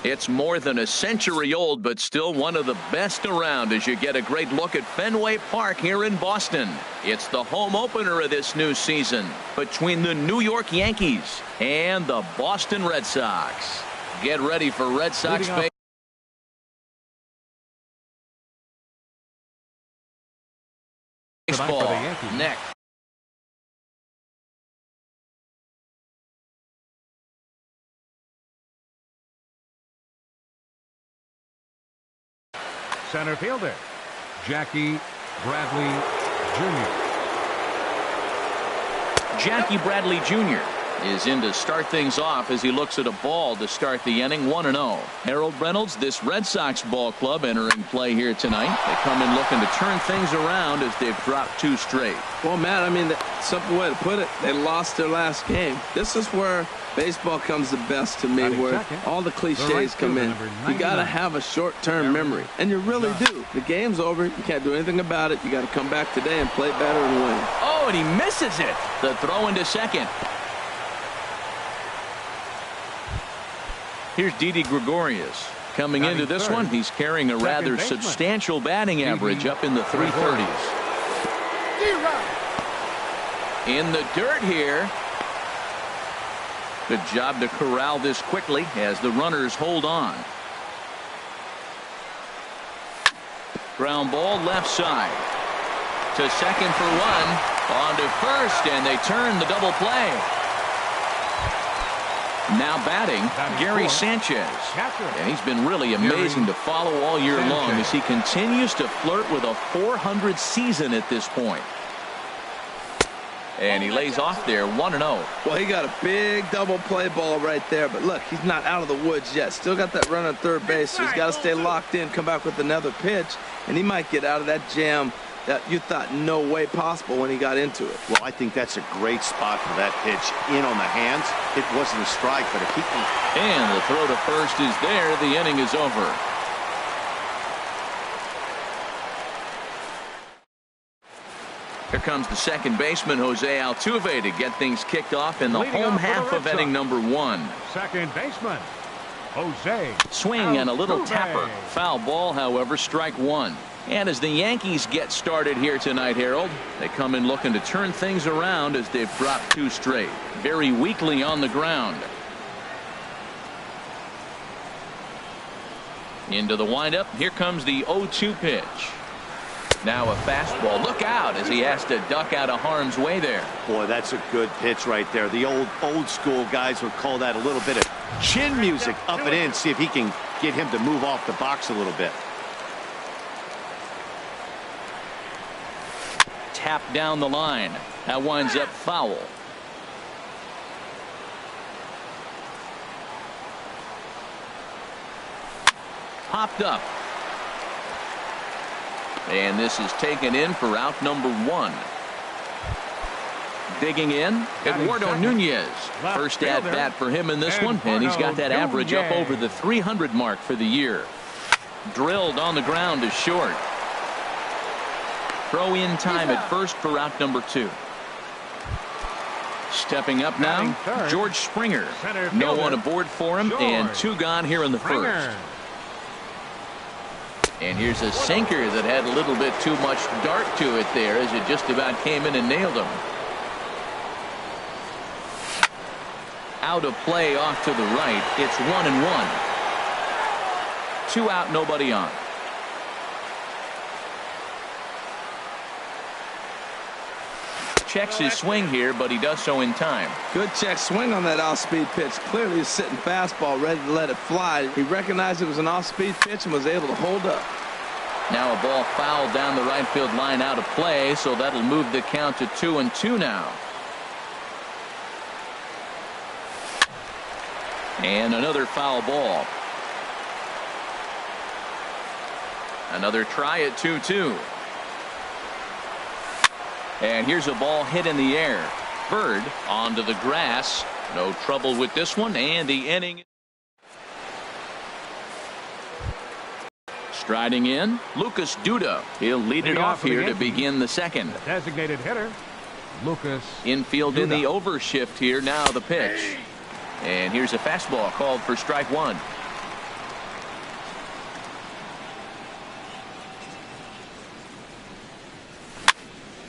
It's more than a century old, but still one of the best around as you get a great look at Fenway Park here in Boston. It's the home opener of this new season between the New York Yankees and the Boston Red Sox. Get ready for Red Sox baseball next. Center fielder, Jackie Bradley Jr. Jackie Bradley Jr. is in to start things off as he looks at a ball to start the inning. 1-0. Harold Reynolds, this Red Sox ball club entering play here tonight. They come in looking to turn things around as they've dropped 2 straight. Well, Matt, I mean, the simple way to put it, they lost their last game. This is where baseball comes the best to me, where all the cliches come in. You got to have a short-term memory, and you really do. The game's over. You can't do anything about it. You got to come back today and play better and win. Oh, and he misses it. The throw into second. Here's Didi Gregorius. Coming into this one, he's carrying a rather substantial batting average up in the 330s. In the dirt here. Good job to corral this quickly as the runners hold on. Ground ball left side. To second for 1. On to first, and they turn the double play. Now batting, Gary Sanchez. And he's been really amazing to follow all year long as he continues to flirt with a .400 season at this point. And he lays off there, 1-0. Well, he got a big double play ball right there. But look, he's not out of the woods yet. Still got that run on third base, so he's got to stay locked in, come back with another pitch, and he might get out of that jam that you thought no way possible when he got into it. Well, I think that's a great spot for that pitch. In on the hands. It wasn't a strike, but a keep. And the throw to first is there. The inning is over. Here comes the second baseman, Jose Altuve, to get things kicked off in the home half of inning number 1. Second baseman, Jose. Swing and a little tapper. Foul ball, however, strike 1. And as the Yankees get started here tonight, Harold, they come in looking to turn things around as they've dropped 2 straight. Very weakly on the ground. Into the windup. Here comes the 0-2 pitch. Now a fastball. Look out as he has to duck out of harm's way there. Boy, that's a good pitch right there. The old school guys would call that a little bit of chin music up and in. See if he can get him to move off the box a little bit. Tap down the line. That winds up foul. Popped up. And this is taken in for out number 1. Digging in, Eduardo Nunez. First at bat for him in this one, and he's got that average up over the 300 mark for the year. Drilled on the ground to short. Throw in time at first for out number 2. Stepping up now, George Springer. No one aboard for him, and 2 gone here in the first. And here's a sinker that had a little bit too much dart to it there as it just about came in and nailed him. Out of play off to the right. It's 1-1. 2 out, nobody on. Checks his swing here, but he does so in time. Good check swing on that off-speed pitch. Clearly he's sitting fastball, ready to let it fly. He recognized it was an off-speed pitch and was able to hold up. Now a ball fouled down the right field line out of play, so that'll move the count to 2-2 now. And another foul ball. Another try at 2-2. And here's a ball hit in the air. Bird onto the grass. No trouble with this one, and the inning. Striding in, Lucas Duda. He'll lead it off here to begin the second. Designated hitter, Lucas. Infield Duda in the overshift here. Now the pitch. And here's a fastball called for strike 1.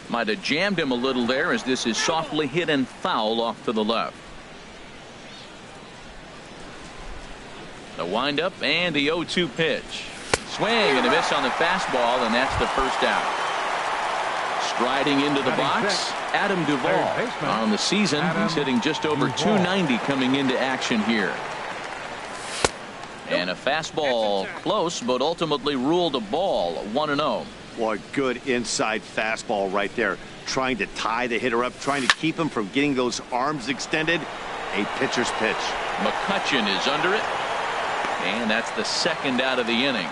Might have jammed him a little there as this is softly hit and foul off to the left. The windup and the 0-2 pitch. Swing and a miss on the fastball, and that's the first out. Striding into the box, Adam Duvall. On the season, he's hitting just over 290 coming into action here. And a fastball close, but ultimately ruled a ball, 1-0. Boy, good inside fastball right there. Trying to tie the hitter up, trying to keep him from getting those arms extended. A pitcher's pitch. McCutchen is under it. And that's the second out of the inning.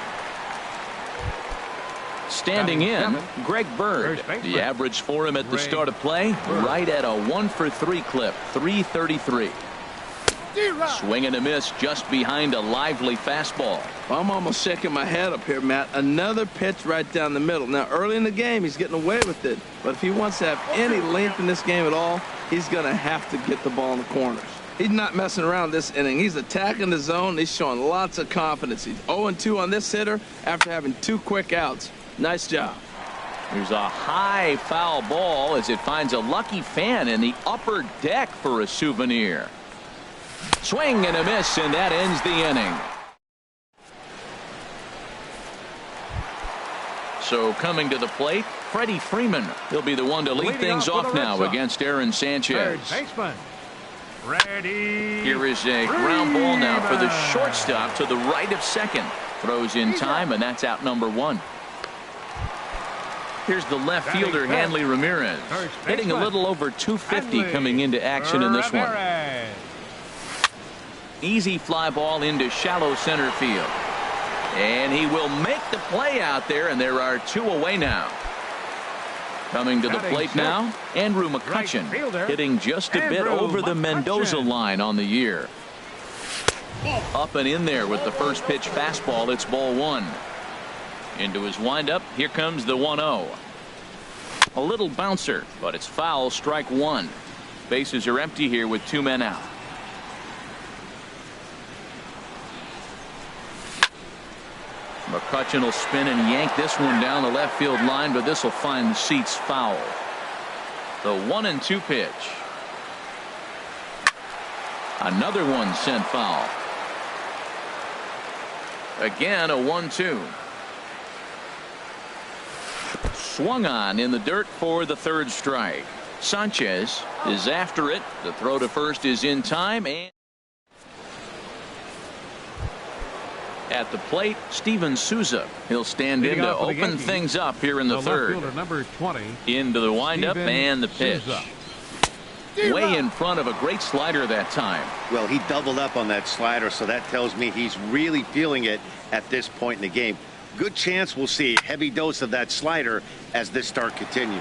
Standing in, Greg Bird. The average for him at the start of play, right at a 1-for-3 clip, 333. Swing and a miss just behind a lively fastball. I'm almost shaking my head up here, Matt. Another pitch right down the middle. Now, early in the game, he's getting away with it. But if he wants to have any length in this game at all, he's going to have to get the ball in the corners. He's not messing around this inning. He's attacking the zone. He's showing lots of confidence. He's 0-2 on this hitter after having 2 quick outs. Nice job. Here's a high foul ball as it finds a lucky fan in the upper deck for a souvenir. Swing and a miss, and that ends the inning. So coming to the plate, Freddie Freeman. He'll be the one to lead things off now against Aaron Sanchez. Here is a ground ball now for the shortstop to the right of second. Throws in time, and that's out number 1. Here's the left fielder, Hanley Ramirez, hitting a little over 250 coming into action in this one. Easy fly ball into shallow center field. And he will make the play out there, and there are 2 away now. Coming to the plate now, Andrew McCutchen, hitting just a bit over the Mendoza line on the year. Up and in there with the first pitch fastball. It's ball 1. Into his windup, here comes the 1-0. A little bouncer, but it's foul, strike 1. Bases are empty here with 2 men out. McCutchen will spin and yank this one down the left field line, but this will find the seats foul. The 1-2 pitch. Another one sent foul. Again, a 1-2. Swung on in the dirt for the 3rd strike. Sanchez is after it. The throw to first is in time, and at the plate, Steven Souza. He'll stand in to open things up here in the 3rd. Number 20, into the windup and the pitch. Way in front of a great slider that time. Well, he doubled up on that slider, so that tells me he's really feeling it at this point in the game. Good chance we'll see a heavy dose of that slider as this start continues.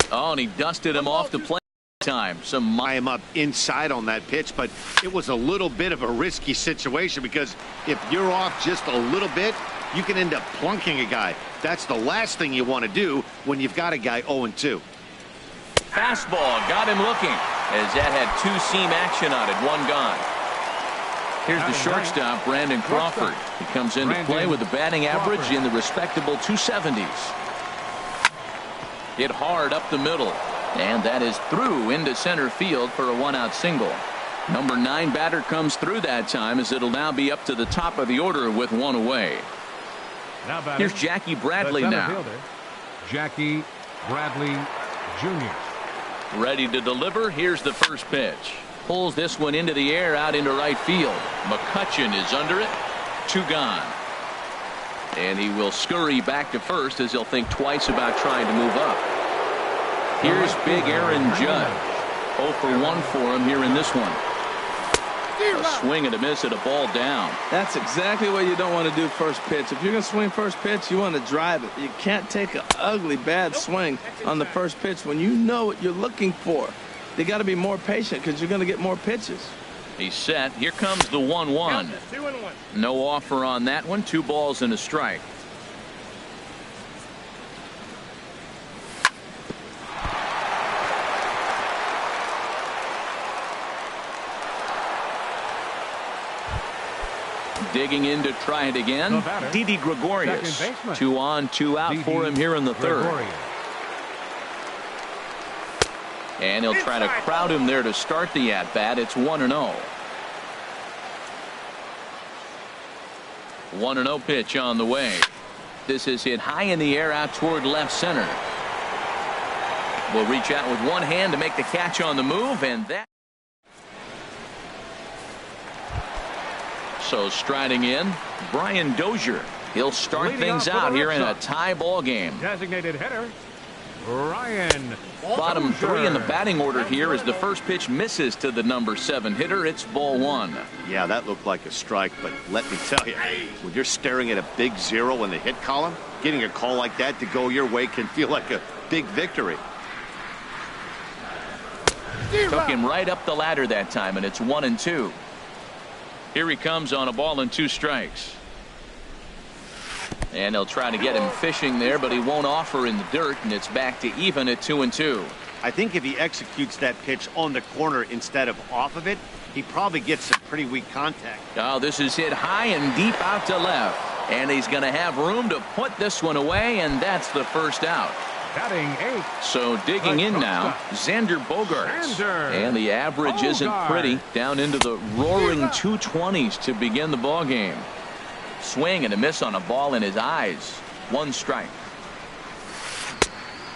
Oh, and he dusted him off the plate time. I am up inside on that pitch, but it was a little bit of a risky situation because if you're off just a little bit, you can end up plunking a guy. That's the last thing you want to do when you've got a guy 0-2. Fastball got him looking as that had 2-seam action on it. 1 gone. Here's the shortstop, Brandon Crawford. He comes into play with a batting average in the respectable 270s. Hit hard up the middle, and that is through into center field for a 1-out single. Number 9 batter comes through that time as it'll now be up to the top of the order with 1 away. Here's Jackie Bradley now. Jackie Bradley Jr. Ready to deliver. Here's the first pitch. Pulls this one into the air out into right field. McCutchen is under it. 2 gone. And he will scurry back to first as he'll think twice about trying to move up. Here's big Aaron Judge. 0 for 1 for him here in this one. A swing and a miss at a ball down. That's exactly what you don't want to do first pitch. If you're going to swing first pitch, you want to drive it. You can't take an ugly, bad swing on the first pitch when you know what you're looking for. You got to be more patient because you're going to get more pitches. He's set. Here comes the 1-1. No offer on that one. 2 balls and a strike. Digging in to try it again, Didi Gregorius. 2 on, 2 out for him here in the third. And he'll try to crowd him there to start the at-bat. It's 1-0. 1-0 pitch on the way. This is hit high in the air out toward left center. Will reach out with one hand to make the catch on the move, and that. So striding in, Brian Dozier. He'll start things out here in a tie ball game. Designated hitter, Brian. Bottom 3 in the batting order here as the first pitch misses to the number 7 hitter. It's ball 1. Yeah, that looked like a strike, but let me tell you, when you're staring at a big 0 in the hit column, getting a call like that to go your way can feel like a big victory. Took him right up the ladder that time, and it's 1-2. Here he comes on a ball and 2 strikes. And they'll try to get him fishing there, but he won't offer in the dirt, and it's back to even at 2-2. I think if he executes that pitch on the corner instead of off of it, he probably gets some pretty weak contact. Oh, this is hit high and deep out to left. And he's going to have room to put this one away, and that's the first out. Batting 8. So digging in now, Xander Bogaerts. And the average isn't pretty, down into the roaring 220s to begin the ball game. Swing and a miss on a ball in his eyes. 1 strike.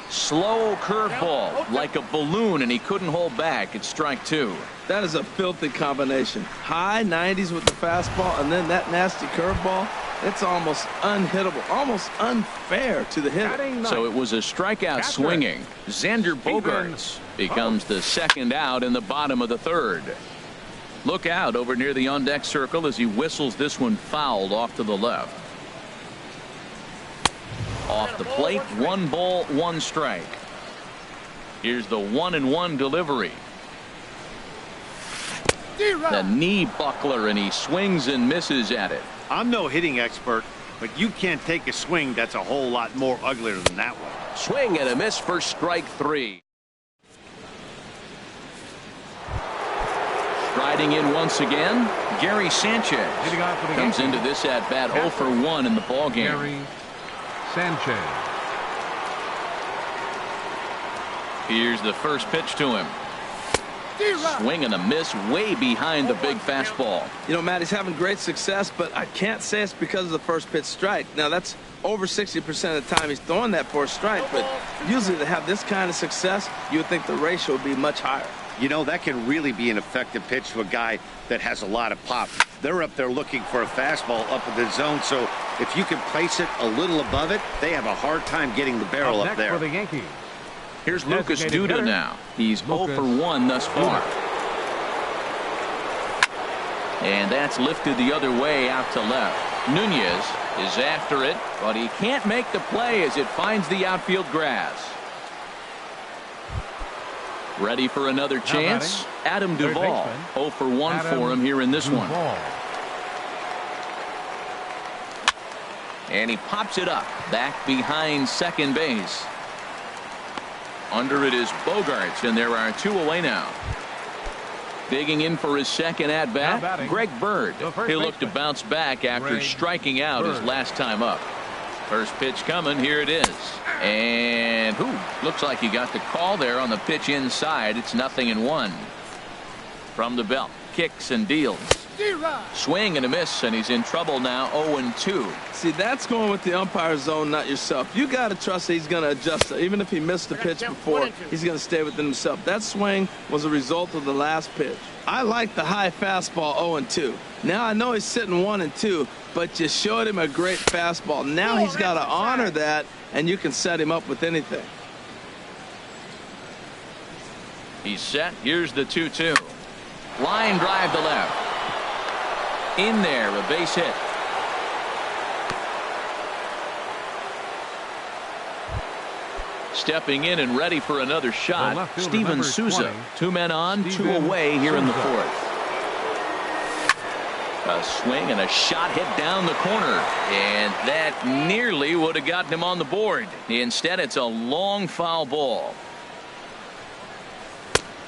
Slow curveball like a balloon, and he couldn't hold back. It's strike 2. That is a filthy combination. High 90s with the fastball, and then that nasty curveball. It's almost unhittable, almost unfair to the hitter. So it was a strikeout swinging. Xander Bogaerts becomes the second out in the bottom of the third. Look out over near the on-deck circle as he whistles this one fouled off to the left. Off the plate, 1 ball, 1 strike. Here's the 1-1 delivery. The knee buckler, and he swings and misses at it. I'm no hitting expert, but you can't take a swing that's a whole lot more uglier than that one. Swing and a miss for strike 3. Striding in once again, Gary Sanchez comes into this at bat 0 for 1 in the ball game. Gary Sanchez. Here's the first pitch to him. Swing and a miss way behind the big fastball. You know, Matt, he's having great success, but I can't say it's because of the first pitch strike. Now, that's over 60% of the time he's throwing that for a strike, but usually to have this kind of success, you would think the ratio would be much higher. You know, that can really be an effective pitch to a guy that has a lot of pop. They're up there looking for a fastball up in the zone, so if you can place it a little above it, they have a hard time getting the barrel up there. For the Yankees. Here's Lucas Duda now. He's 0 for 1 thus far. And that's lifted the other way out to left. Nunez is after it, but he can't make the play as it finds the outfield grass. Ready for another chance? Adam Duvall. 0 for 1 for him here in this one. And he pops it up back behind second base. Under it is Bogaerts, and there are 2 away now. Digging in for his second at-bat, Greg Bird. He'll look to bounce back after striking out his last time up. First pitch coming. Here it is. And looks like he got the call there on the pitch inside. It's 0-1. From the belt, kicks and deals. Swing and a miss, and he's in trouble now. 0-2. See, that's going with the umpire's zone, not yourself. You got to trust that he's going to adjust. Even if he missed the pitch before, he's going to stay within himself. That swing was a result of the last pitch. I like the high fastball 0-2. Now I know he's sitting 1-2, but you showed him a great fastball. Now he's got to honor that, and you can set him up with anything. He's set. Here's the 2-2. Line drive to left. In there, a base hit. Stepping in and ready for another shot, Steven Souza. 2 men on, 2 away here in the fourth. A swing and a shot hit down the corner, and that nearly would have gotten him on the board. Instead, it's a long foul ball.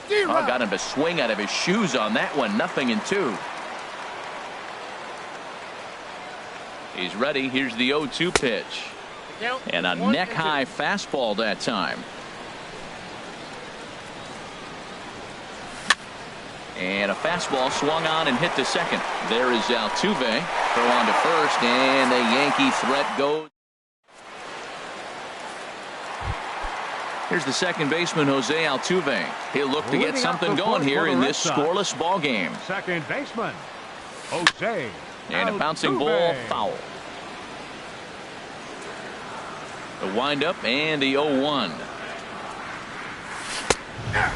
Got him to swing out of his shoes on that one. 0-2. He's ready. Here's the 0-2 pitch. And a neck-high fastball that time. And a fastball swung on and hit to second. There is Altuve. Throw on to first, and the Yankee threat goes. Here's the second baseman, Jose Altuve. He'll look to get something going here in this scoreless ball game. Second baseman, Jose. And a bouncing ball, foul. The windup and the 0-1.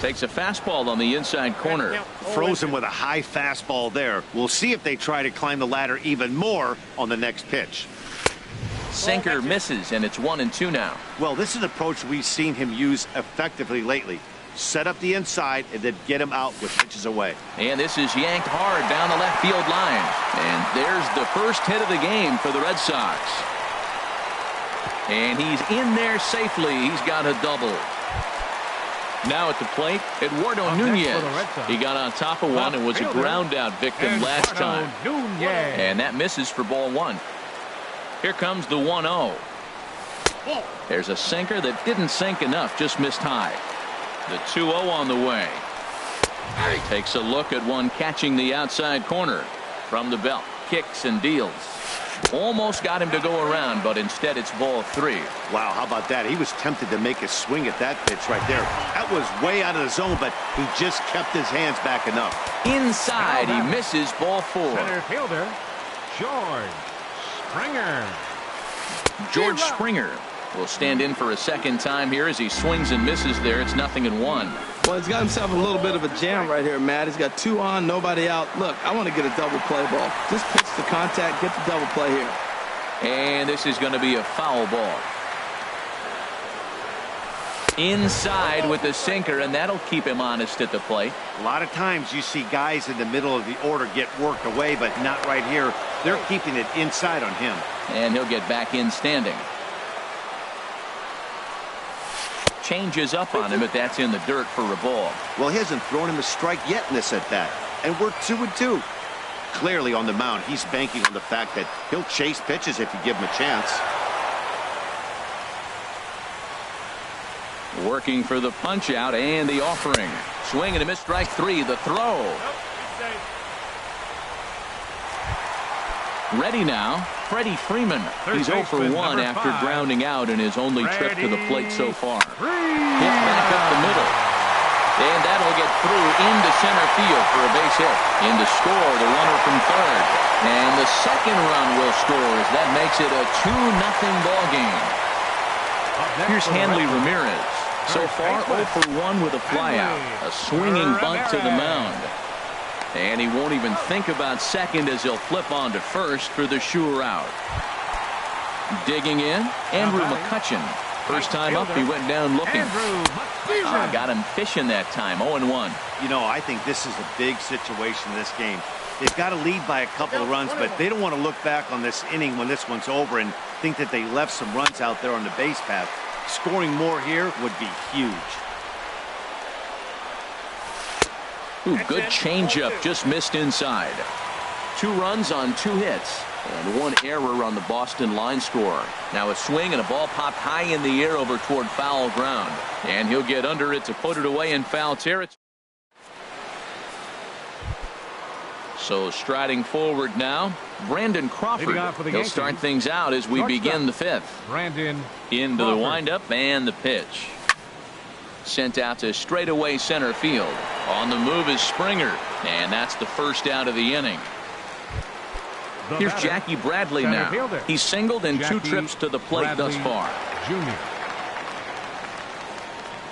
Takes a fastball on the inside corner. Frozen with a high fastball there. We'll see if they try to climb the ladder even more on the next pitch. Sinker misses, and it's 1-2 now. Well, this is an approach we've seen him use effectively lately. Set up the inside and then get him out with pitches away. And this is yanked hard down the left field line. And there's the first hit of the game for the Red Sox. And he's in there safely. He's got a double. Now at the plate, Eduardo Nunez. He got on top of one and was a ground out victim last time. And that misses for ball one. Here comes the 1-0. There's a sinker that didn't sink enough, just missed high. The 2-0 on the way. He takes a look at one catching the outside corner from the belt. Kicks and deals. Almost got him to go around, but instead it's ball three. Wow, how about that? He was tempted to make a swing at that pitch right there. That was way out of the zone, but he just kept his hands back enough. Inside, he misses ball four. Center fielder, George Springer. George Springer will stand in for a second time here as he swings and misses there. It's 0-1. Well, he's got himself a little bit of a jam right here, Matt. He's got two on, nobody out. Look, I want to get a double play ball. Just pitch the contact, get the double play here. And this is going to be a foul ball. Inside with the sinker, and that'll keep him honest at the plate. A lot of times you see guys in the middle of the order get worked away, but not right here. They're keeping it inside on him. And he'll get back in standing. Changes up on him, but that's in the dirt for a ball. Well, he hasn't thrown him a strike yet in this at bat, and we're 2-2. Clearly on the mound, he's banking on the fact that he'll chase pitches if you give him a chance. Working for the punch out and the offering. Swing and a miss, strike three. The throw. Ready now, Freddie Freeman. He's 0 for 1 after grounding out in his only trip to the plate so far. Hit back up the middle. And that'll get through into center field for a base hit. In to score, the runner from third. And the second run will score as that makes it a 2-0 ball game. Here's Hanley Ramirez. So far, 0 for 1 with a flyout. A swinging bunt to the mound. And he won't even think about second as he'll flip on to first for the sure out. Digging in, Andrew McCutchen. First time up, he went down looking. Got him fishing that time, 0-1. You know, I think this is a big situation in this game. They've got to lead by a couple of runs, but they don't want to look back on this inning when this one's over and think that they left some runs out there on the base path. Scoring more here would be huge. Ooh, good changeup, just missed inside. 2 runs on 2 hits and 1 error on the Boston line score. Now a swing and a ball popped high in the air over toward foul ground, and he'll get under it to put it away in foul territory. So striding forward now, Brandon Crawford. He'll start things out as we begin the 5th. Brandon into the windup and the pitch. Sent out to straightaway center field. On the move is Springer, and that's the first out of the inning. Here's Jackie Bradley now. He's singled in 2 trips to the plate thus far. Jr.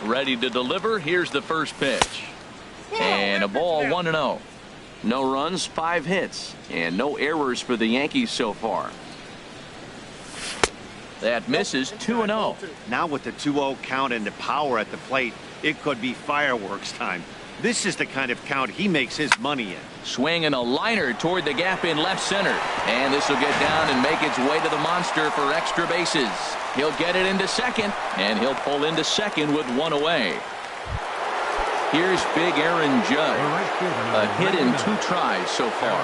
Ready to deliver. Here's the first pitch. And a ball, 1-0. No runs, 5 hits, and no errors for the Yankees so far. That misses, 2-0. Now with the 2-0 count and the power at the plate, it could be fireworks time. This is the kind of count he makes his money in. Swing and a liner toward the gap in left center. And this will get down and make its way to the monster for extra bases. He'll get it into second, and he'll pull into second with 1 away. Here's big Aaron Judge. A hit in 2 tries so far.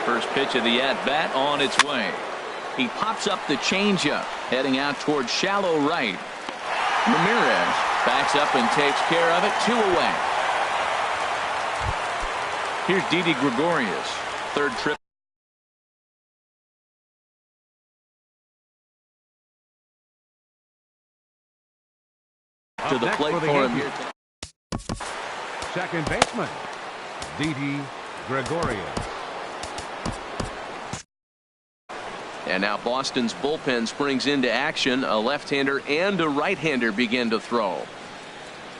First pitch of the at-bat on its way. He pops up the changeup, heading out towards shallow right. Ramirez backs up and takes care of it. 2 away. Here's Didi Gregorius. Third trip. To the plate for him here. Second baseman, Didi Gregorius. And now Boston's bullpen springs into action. A left-hander and a right-hander begin to throw.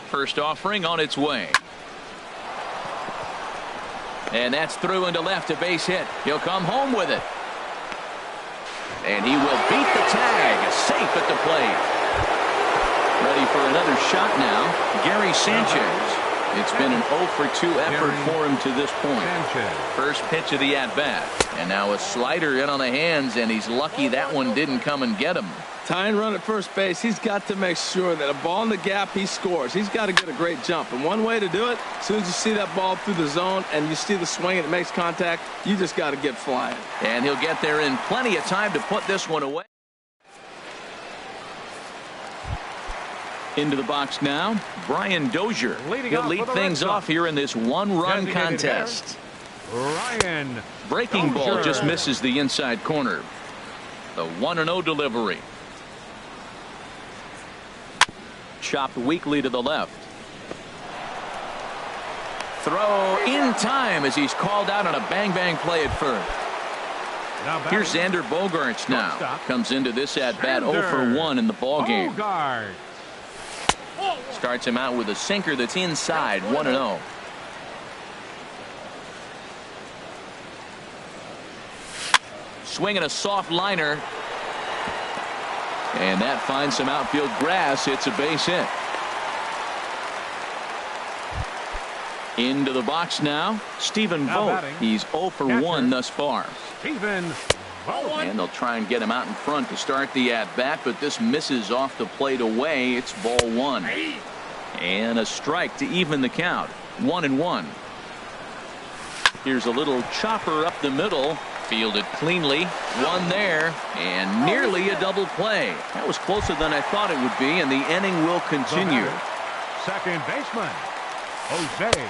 First offering on its way. And that's through into left, a base hit. He'll come home with it. And he will beat the tag. Safe at the plate. Ready for another shot now, Gary Sanchez. It's been an 0-for-2 effort for him to this point. First pitch of the at-bat. And now a slider in on the hands, and he's lucky that one didn't come and get him. Tying run at first base, he's got to make sure that a ball in the gap, he scores. He's got to get a great jump. And one way to do it, as soon as you see that ball through the zone and you see the swing and it makes contact, you just got to get flying. And he'll get there in plenty of time to put this one away. Into the box now, Brian Dozier. He'll lead things off here in this one-run contest. Ryan Breaking ball Dozier. just misses the inside corner. The 1-0 delivery. Chopped weakly to the left. Throw in time as he's called out on a bang-bang play at first. Here's Xander Bogaerts now. Comes into this at-bat 0-for-1 in the ballgame. Starts him out with a sinker that's inside. 1-0. Swinging a soft liner. And that finds some outfield grass. It's a base hit. Into the box now, Stephen Vogt. He's 0-for-1 thus far. Stephen Vogt. And they'll try and get him out in front to start the at-bat, but this misses off the plate away. It's ball 1. And a strike to even the count. 1-1. Here's a little chopper up the middle. Fielded cleanly. One there. And nearly a double play. That was closer than I thought it would be, and the inning will continue. Second baseman,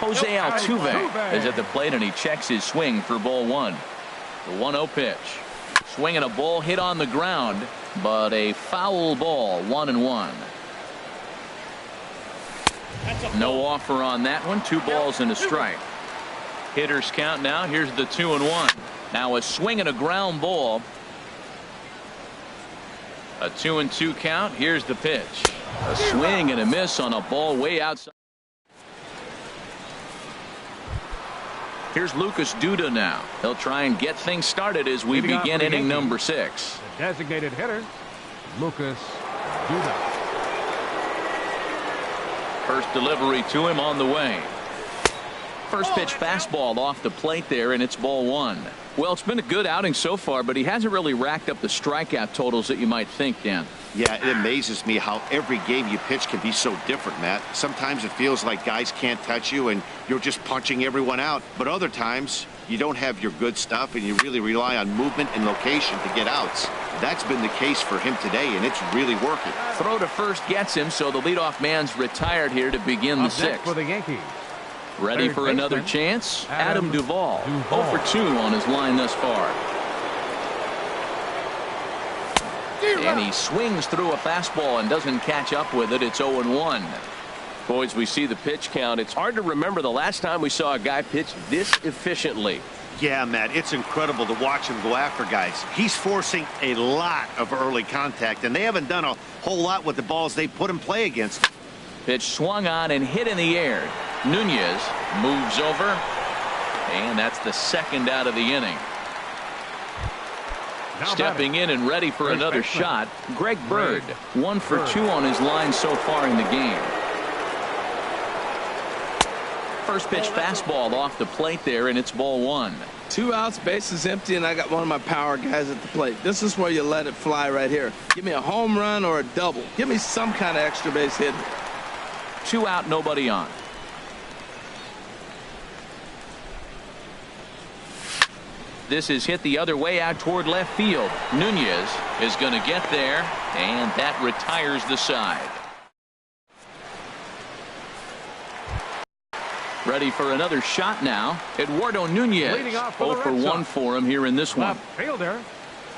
Jose Altuve is at the plate, and he checks his swing for ball 1. The 1-0 pitch. Swinging a ball hit on the ground, but a foul ball. 1-1. No offer on that one. 2 balls and a strike. Hitters count now. Here's the 2-1. Now a swing and a ground ball. A 2-2 count. Here's the pitch. A swing and a miss on a ball way outside. Here's Lucas Duda now. He'll try and get things started as we begin inning number 6. The designated hitter, Lucas Duda. First delivery to him on the way. First pitch fastball off the plate there, and it's ball 1. Well, it's been a good outing so far, but he hasn't really racked up the strikeout totals that you might think, Dan. Yeah, it amazes me how every game you pitch can be so different, Matt. Sometimes it feels like guys can't touch you and you're just punching everyone out. But other times you don't have your good stuff and you really rely on movement and location to get outs. That's been the case for him today, and it's really working. Throw to first gets him, so the leadoff man's retired here to begin the 6th. For the Yankees. Ready for another chance? Adam Duvall. 0-for-2 on his line thus far. And he swings through a fastball and doesn't catch up with it. It's 0-1. Boys, we see the pitch count. It's hard to remember the last time we saw a guy pitch this efficiently. Yeah, Matt, it's incredible to watch him go after guys. He's forcing a lot of early contact, and they haven't done a whole lot with the balls they put in play against. Pitch swung on and hit in the air. Nunez moves over, and that's the second out of the inning. Stepping in and ready for another shot, Greg Bird. 1-for-2 on his line so far in the game. First pitch fastball off the plate there, and it's ball 1. 2 outs, bases empty, and I got one of my power guys at the plate. This is where you let it fly right here. Give me a home run or a double. Give me some kind of extra base hit. 2 out, nobody on. This is hit the other way out toward left field. Nunez is going to get there, and that retires the side. Ready for another shot now. Eduardo Nunez. 0 for 1 for him here in this one. Fielder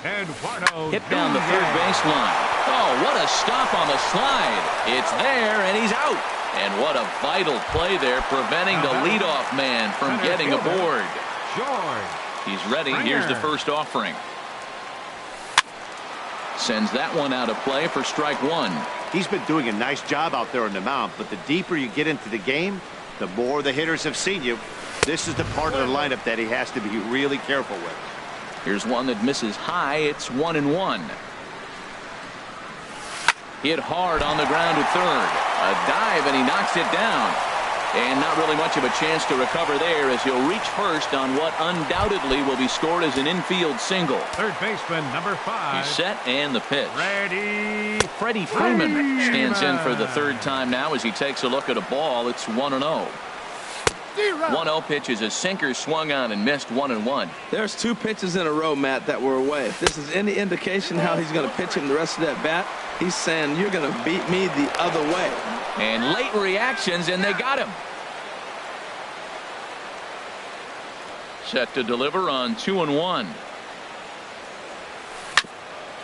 Eduardo hit down the third baseline. Oh, what a stop on the slide. It's there, and he's out. And what a vital play there, preventing the leadoff man from getting aboard. He's ready. Here's the first offering. Sends that one out of play for strike one. He's been doing a nice job out there on the mound, but the deeper you get into the game, the more the hitters have seen you. This is the part of the lineup that he has to be really careful with. Here's one that misses high. It's 1-1. Hit hard on the ground to third. A dive, and he knocks it down. And not really much of a chance to recover there, as he'll reach first on what undoubtedly will be scored as an infield single. Third baseman number 5. He's set, and the pitch. Freddie Freeman stands in for the third time now as he takes a look at a ball. It's 1-0. 1-0 pitch is a sinker swung on and missed. 1-1. There's 2 pitches in a row, Matt, that were away. If this is any indication how he's going to pitch him the rest of that bat, he's saying you're going to beat me the other way. And late reactions, and they got him. Set to deliver on 2-1.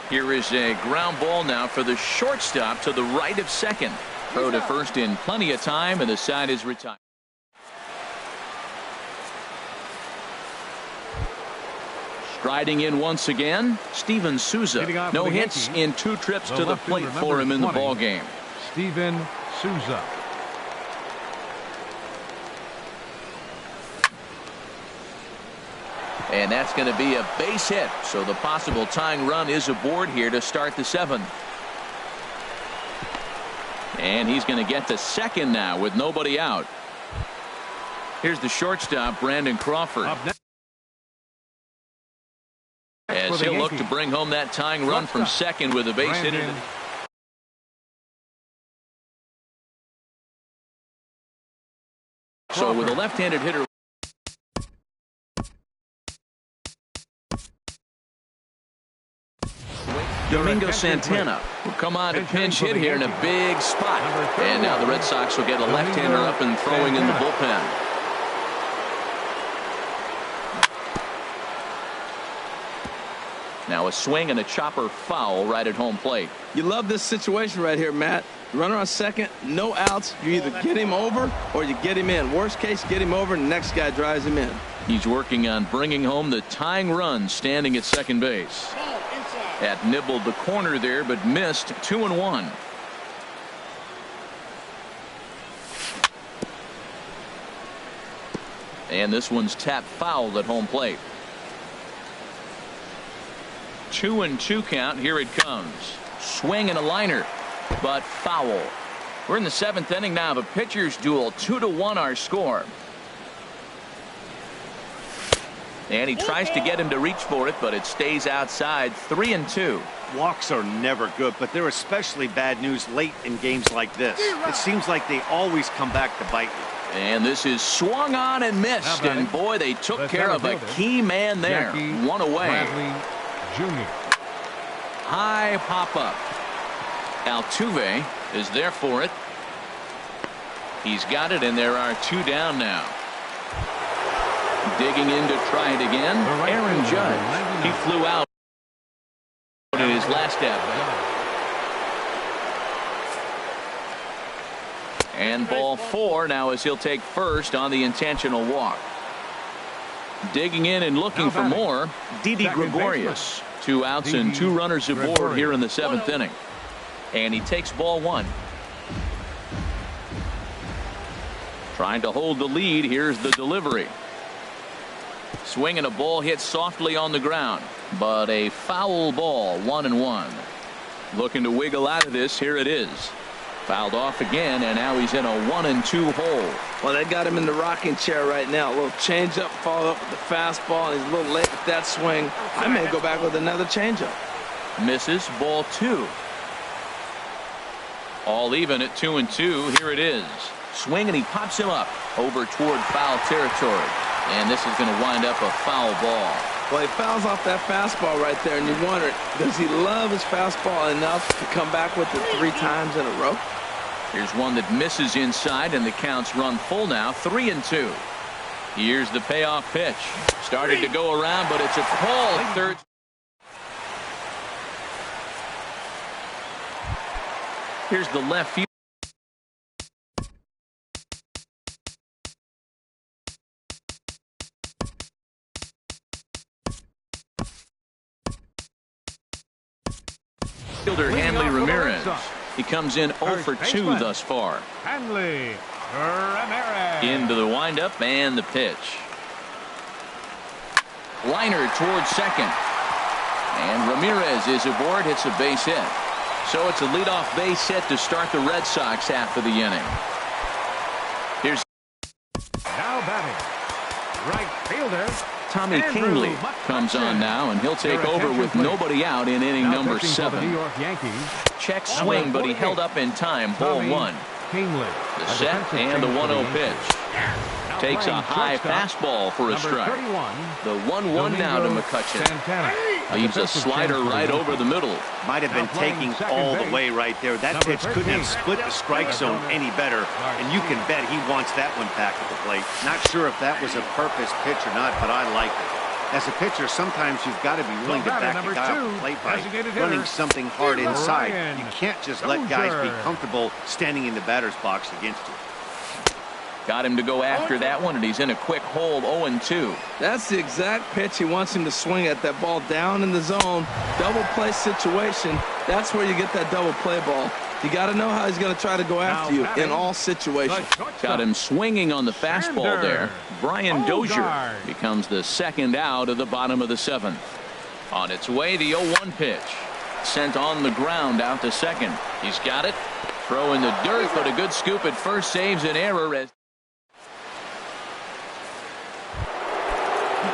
Here is a ground ball now for the shortstop to the right of second. Throw to first in plenty of time, and the side is retired. Striding in once again, Steven Souza. No hits in 2 trips to the plate for him in the ball game. Steven Souza. And that's going to be a base hit, so the possible tying run is aboard here to start the 7th. And he's going to get to second now with nobody out. Here's the shortstop, Brandon Crawford, as he'll look to bring home that tying run from second with a base hit. So with a left-handed hitter, Domingo Santana will come on to pinch hit here in a big spot. And now the Red Sox will get a left-hander up and throwing in the bullpen. Now a swing and a chopper foul right at home plate. You love this situation right here, Matt. Runner on second, no outs. You either get him over or you get him in. Worst case, get him over and the next guy drives him in. He's working on bringing home the tying run standing at second base. That nibbled the corner there but missed. 2-1. And this one's tapped foul at home plate. 2-2 count. Here it comes. Swing and a liner, but foul. We're in the 7th inning now of a pitcher's duel. 2-1 our score. And he tries to get him to reach for it, but it stays outside. 3-2. Walks are never good, but they're especially bad news late in games like this. It seems like they always come back to bite you. And this is swung on and missed. And boy, they took care of a key man there. One away. Jr. High pop up. Altuve is there for it. He's got it, and there are 2 down now. Digging in to try it again, Aaron Judge. He flew out in his last at bat. And ball 4 now as he'll take first on the intentional walk. Digging in and looking for more, Didi Gregorius. 2 outs and 2 runners aboard here in the 7th inning. And he takes ball 1. Trying to hold the lead. Here's the delivery. Swing and a ball hit softly on the ground, but a foul ball. 1-1. Looking to wiggle out of this. Here it is. Fouled off again, and now he's in a 1-2 hole. Well, they got him in the rocking chair right now. A little changeup, followed up with the fastball, and he's a little late with that swing. I may go back with another changeup. Misses. Ball 2. All even at 2-2. Here it is. Swing, and he pops him up over toward foul territory. And this is going to wind up a foul ball. Well, he fouls off that fastball right there, and you wonder, does he love his fastball enough to come back with it 3 times in a row? Here's one that misses inside, and the count's run full now, 3-2. Here's the payoff pitch. Started to go around, but it's a call at third. Here's the left field. Fielder Hanley Ramirez. He comes in 0 for 2 thus far. Hanley Ramirez. Into the windup and the pitch. Liner towards second. And Ramirez is aboard, hits a base hit. So it's a leadoff base hit to start the Red Sox half of the inning. Here's Now batting, right fielder Tommy Kingley comes on now, and he'll take over with nobody out in inning number 7. New York Yankees. Check swing, but he held up in time. Ball 1. Kingley. The set and the 1-0 pitch. Takes a high fastball for a strike. The 1-1 now to McCutchen. Leaves a slider right over the middle. Might have been taking all the way right there. That pitch couldn't have split the strike zone any better, and you can bet he wants that one back at the plate. Not sure if that was a purpose pitch or not, but I like it. As a pitcher, sometimes you've got to be willing to back the guy off the plate by running something hard inside. You can't just let guys be comfortable standing in the batter's box against you. Got him to go after that one, and he's in a quick hole, 0-2. That's the exact pitch he wants him to swing at. That ball down in the zone, double play situation. That's where you get that double play ball. You got to know how he's going to try to go after you in all situations. Got him swinging on the fastball there. Brian Dozier becomes the second out of the bottom of the 7th. On its way, the 0-1 pitch. Sent on the ground out to second. He's got it. Throw in the dirt, but a good scoop at first saves an error as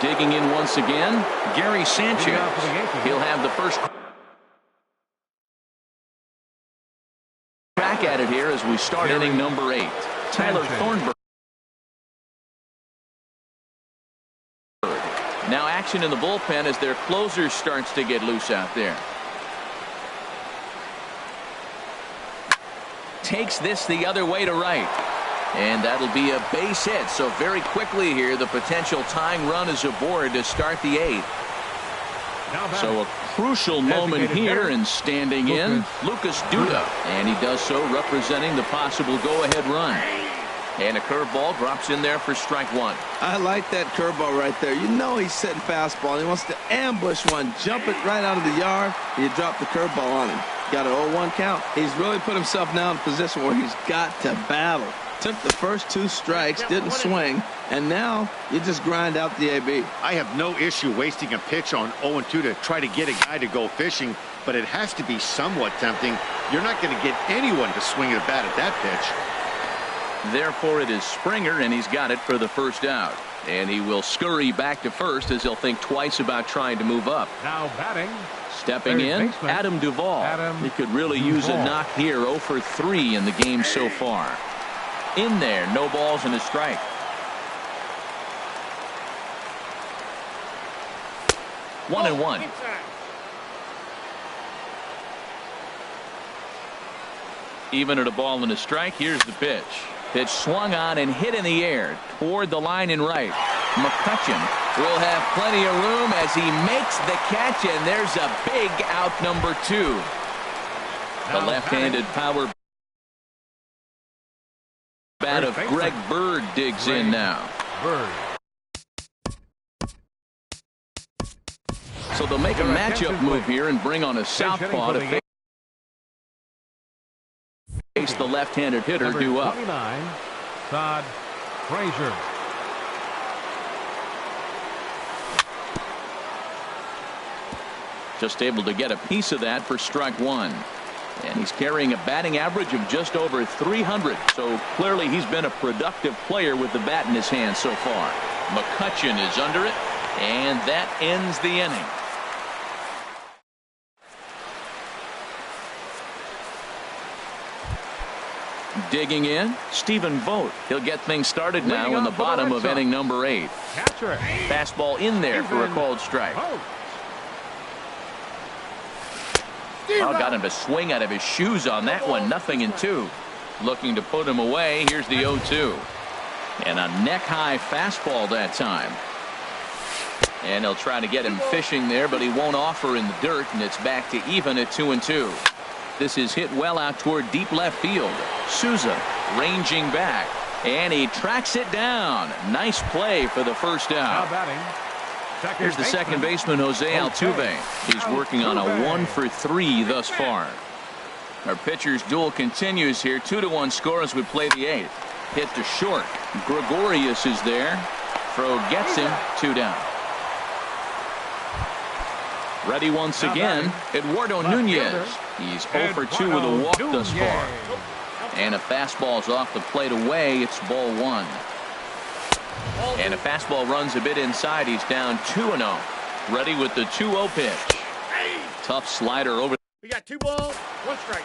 digging in once again, Gary Sanchez. He'll have the first crack at it here as we start inning number 8. Tyler Thornburg. Now action in the bullpen as their closer starts to get loose out there. Takes this the other way to right. And that'll be a base hit. So very quickly here, the potential tying run is aboard to start the 8th. So a crucial moment here, and standing in, Lucas Duda. And he does so representing the possible go-ahead run. And a curveball drops in there for strike 1. I like that curveball right there. You know he's setting fastball. He wants to ambush one, jump it right out of the yard, and you drop the curveball on him. Got an 0-1 count. He's really put himself now in a position where he's got to battle. Took the first 2 strikes, didn't swing, and now you just grind out the AB. I have no issue wasting a pitch on 0-2 to try to get a guy to go fishing, but it has to be somewhat tempting. You're not going to get anyone to swing a bat at that pitch. Therefore, it is Springer, and he's got it for the first out. And he will scurry back to first as he'll think twice about trying to move up. Now batting. Stepping in, Adam Duvall. He could really use a knock here. 0 for 3 in the game so far. In there, no balls and a strike. One and one. Even at a ball and a strike, here's the pitch. Pitch swung on and hit in the air toward the line and right. McCutchen will have plenty of room as he makes the catch, and there's a big out number 2. The left-handed power bat of Greg Bird digs in now. So they'll make a matchup move here and bring on a southpaw to face the left-handed hitter due up. Todd Frazier. Just able to get a piece of that for strike 1. And he's carrying a batting average of just over 300. So clearly he's been a productive player with the bat in his hand so far. McCutchen is under it, and that ends the inning. Digging in, Stephen Vogt. He'll get things started now in the bottom of inning number 8. Fastball in there for a called strike. Oh, got him to swing out of his shoes on that one. 0-2. Looking to put him away. Here's the 0-2. And a neck-high fastball that time. And he'll try to get him fishing there, but he won't offer in the dirt, and it's back to even at 2-2. This is hit well out toward deep left field. Souza ranging back, and he tracks it down. Nice play for the first out. Here's the second baseman, Jose Altuve. He's working on a 1-for-3 thus far. Our pitcher's duel continues here. 2-1 score as we play the 8th. Hit to short. Gregorius is there. Throw gets him. 2 down. Ready once again, Eduardo Nunez. He's 0-for-2 with a walk thus far. And a fastball's off the plate away. It's ball 1. And a fastball runs a bit inside. He's down 2-0. Ready with the 2-0 pitch. Tough slider over. We got 2 balls, 1 strike.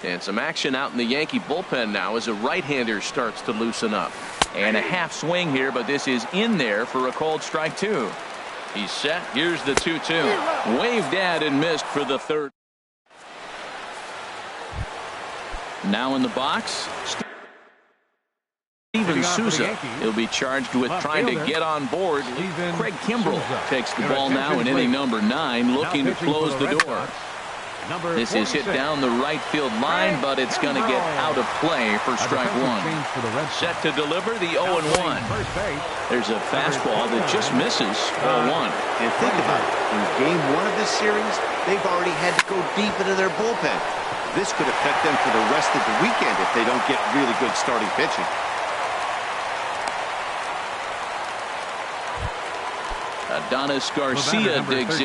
And some action out in the Yankee bullpen now as a right-hander starts to loosen up. And a half swing here, but this is in there for a called strike 2. He's set. Here's the 2-2. Waved at and missed for the 3rd. Now in the box, Steven Souza. He'll be charged with trying to get on board. Craig Kimbrell takes the ball now in inning number 9, looking to close the door. This is hit down the right field line, but it's going to get out of play for strike 1. Set to deliver the 0-1. There's a fastball that just misses ball 1. And think about it. In game 1 of this series, they've already had to go deep into their bullpen. This could affect them for the rest of the weekend if they don't get really good starting pitching. Adonis Garcia digs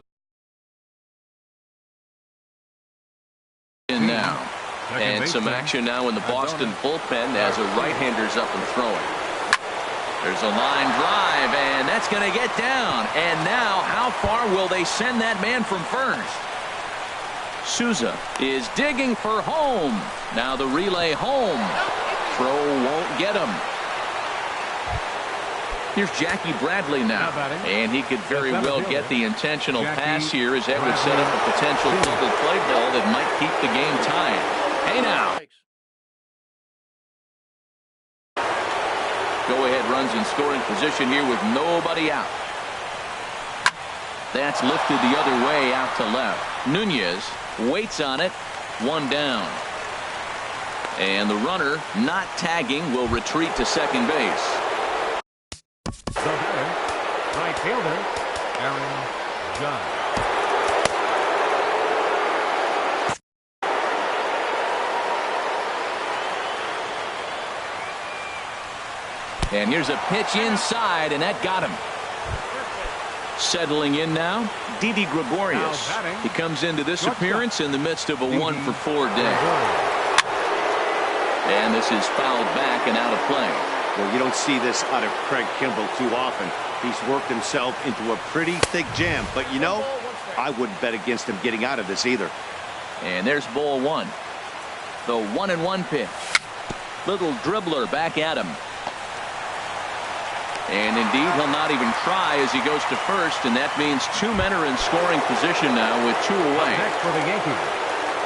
in now. And some action now in the Boston bullpen as a right-hander's up and throwing. There's a line drive, and that's going to get down. And now, how far will they send that man from first? Souza is digging for home. Now the relay home. Throw won't get him. Here's Jackie Bradley now, and he could very well get the intentional pass here, as that would set up a potential double play ball that might keep the game tied. Hey now. Go-ahead runs in scoring position here with nobody out. That's lifted the other way out to left. Nunez waits on it. 1 down. And the runner, not tagging, will retreat to second base. The batter, right fielder, Aaron Judge. And here's a pitch inside, and that got him. Settling in now, Didi Gregorius. He comes into this appearance in the midst of a 1-for-4 day. And this is fouled back and out of play. Well, you don't see this out of Craig Kimbrell too often. He's worked himself into a pretty thick jam. But, you know, I wouldn't bet against him getting out of this either. And there's ball 1. The 1-1 pitch. Little dribbler back at him. And indeed, he'll not even try as he goes to first, and that means 2 men are in scoring position now with 2 away. Next for the Yankees.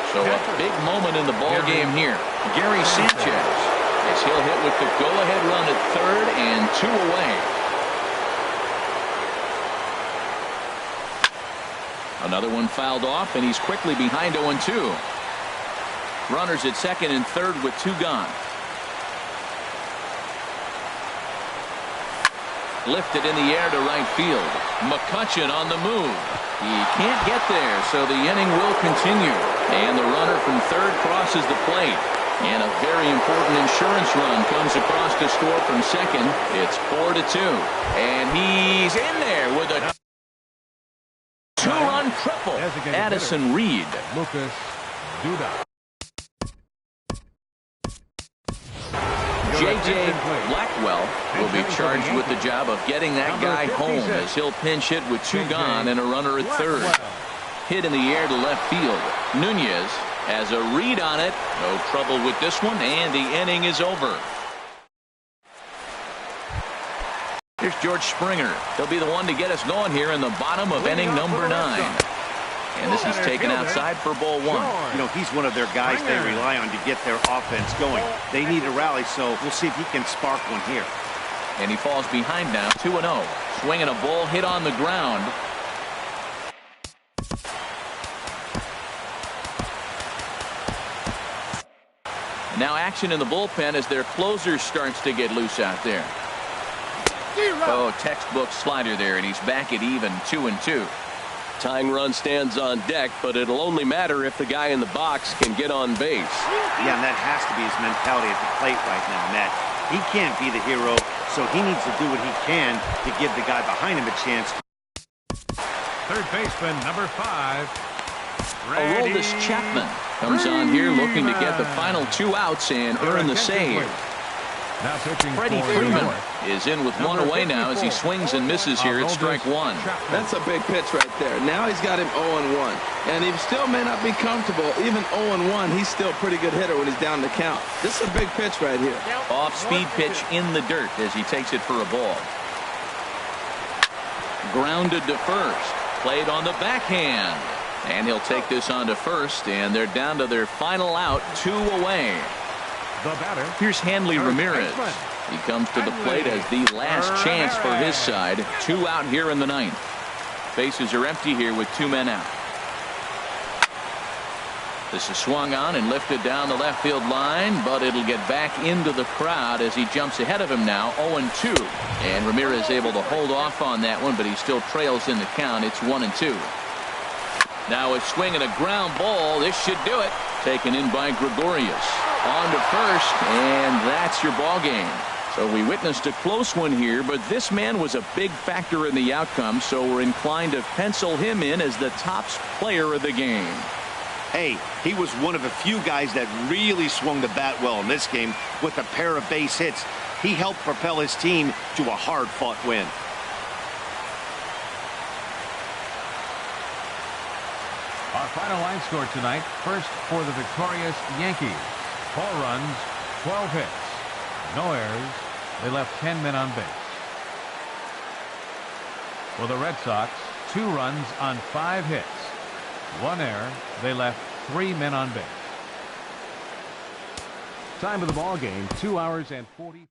So a big moment in the ball game here. Gary Sanchez, as he'll hit with the go-ahead run at third and 2 away. Another one fouled off, and he's quickly behind 0-2. Runners at second and third with 2 gone. Lifted in the air to right field. McCutchen on the move. He can't get there, so the inning will continue. And the runner from third crosses the plate. And a very important insurance run comes across to score from second. It's 4-2. And he's in there with a 2-run triple. Addison Reed. Lucas Duda. J.J. Blackwell will be charged with the job of getting that guy home as he'll pinch hit with 2 gone and a runner at third. Hit in the air to left field. Nunez has a read on it. No trouble with this one, and the inning is over. Here's George Springer. He'll be the one to get us going here in the bottom of inning number 9. And this is taken outside for ball 1. You know, he's one of their guys they rely on to get their offense going. They need a rally, so we'll see if he can spark one here. And he falls behind now, 2-0. Swinging a ball hit on the ground. Now action in the bullpen as their closer starts to get loose out there. Oh, textbook slider there, and he's back at even 2-2. Tying run stands on deck, but it'll only matter if the guy in the box can get on base. Yeah, and that has to be his mentality at the plate right now, Matt. He can't be the hero, so he needs to do what he can to give the guy behind him a chance. Third baseman, number 5. Aroldis Chapman comes on here looking to get the final 2 outs and earn the save. Now pitching Freddie for Freeman New York. is in with one away now as he swings and misses here at strike 1. That's a big pitch right there. Now he's got him 0-1. And he still may not be comfortable. Even 0-1, he's still a pretty good hitter when he's down the count. This is a big pitch right here. Off-speed pitch in the dirt as he takes it for a ball. Grounded to first. Played on the backhand. And he'll take this on to first, and they're down to their final out, 2 away. The batter. Here's Hanley Ramirez. He comes to the plate as the last chance for his side. 2 out here in the 9th. Bases are empty here with 2 men out. This is swung on and lifted down the left field line, but it'll get back into the crowd as he jumps ahead of him now, 0-2. And Ramirez able to hold off on that one, but he still trails in the count. It's 1-2. Now a swing and a ground ball. This should do it. Taken in by Gregorius. On to first, and that's your ball game. So we witnessed a close one here, but this man was a big factor in the outcome, so we're inclined to pencil him in as the top player of the game. Hey, he was one of a few guys that really swung the bat well in this game with a pair of base hits. He helped propel his team to a hard-fought win. Our final line score tonight. First for the victorious Yankees. 4 runs, 12 hits. No errors. They left 10 men on base. For the Red Sox, 2 runs on 5 hits. 1 error. They left 3 men on base. Time of the ball game, 2 hours and 40.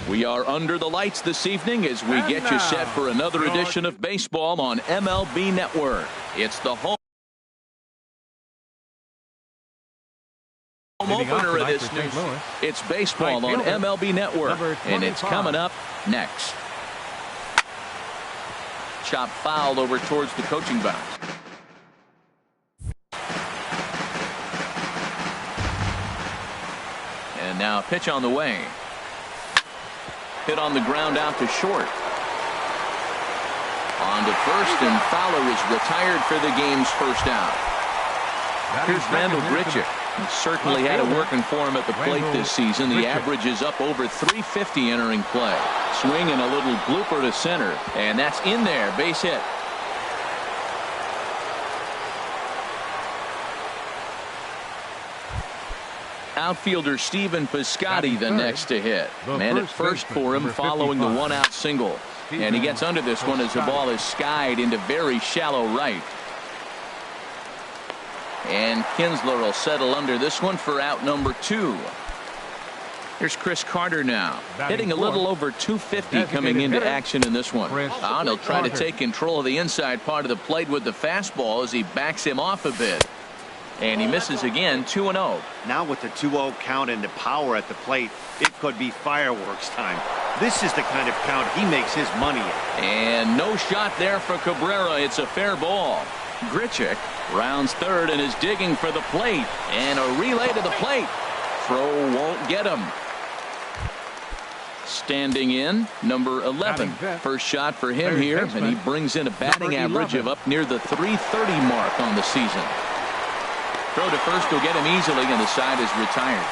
We are under the lights this evening as we get you set for another edition of baseball on MLB Network. It's the home opener of this news. It's baseball on MLB Network, and it's coming up next. Chop foul over towards the coaching box. And now a pitch on the way. Hit on the ground out to short. On to first, and Fowler is retired for the game's first out. Here's Randall Grichuk. He certainly had it working for him at the plate this season. The average is up over 350 entering play. Swing and a little blooper to center, and that's in there. Base hit. Outfielder Stephen Piscotty the next to hit. Man at first for him following the one-out single. And he gets under this one as the ball is skied into very shallow right. And Kinsler will settle under this one for out number 2. Here's Chris Carter now, hitting a little over 250 coming into action in this one. And he'll try to take control of the inside part of the plate with the fastball as he backs him off a bit. And he misses again, 2-0. Now with the 2-0 count and the power at the plate, it could be fireworks time. This is the kind of count he makes his money in. And no shot there for Cabrera. It's a fair ball. Grichuk rounds third and is digging for the plate. And a relay to the plate. Throw won't get him. Standing in, number 11. First shot for him here, and he brings in a batting average of up near the 330 mark on the season. Throw to first will get him easily, and the side is retired.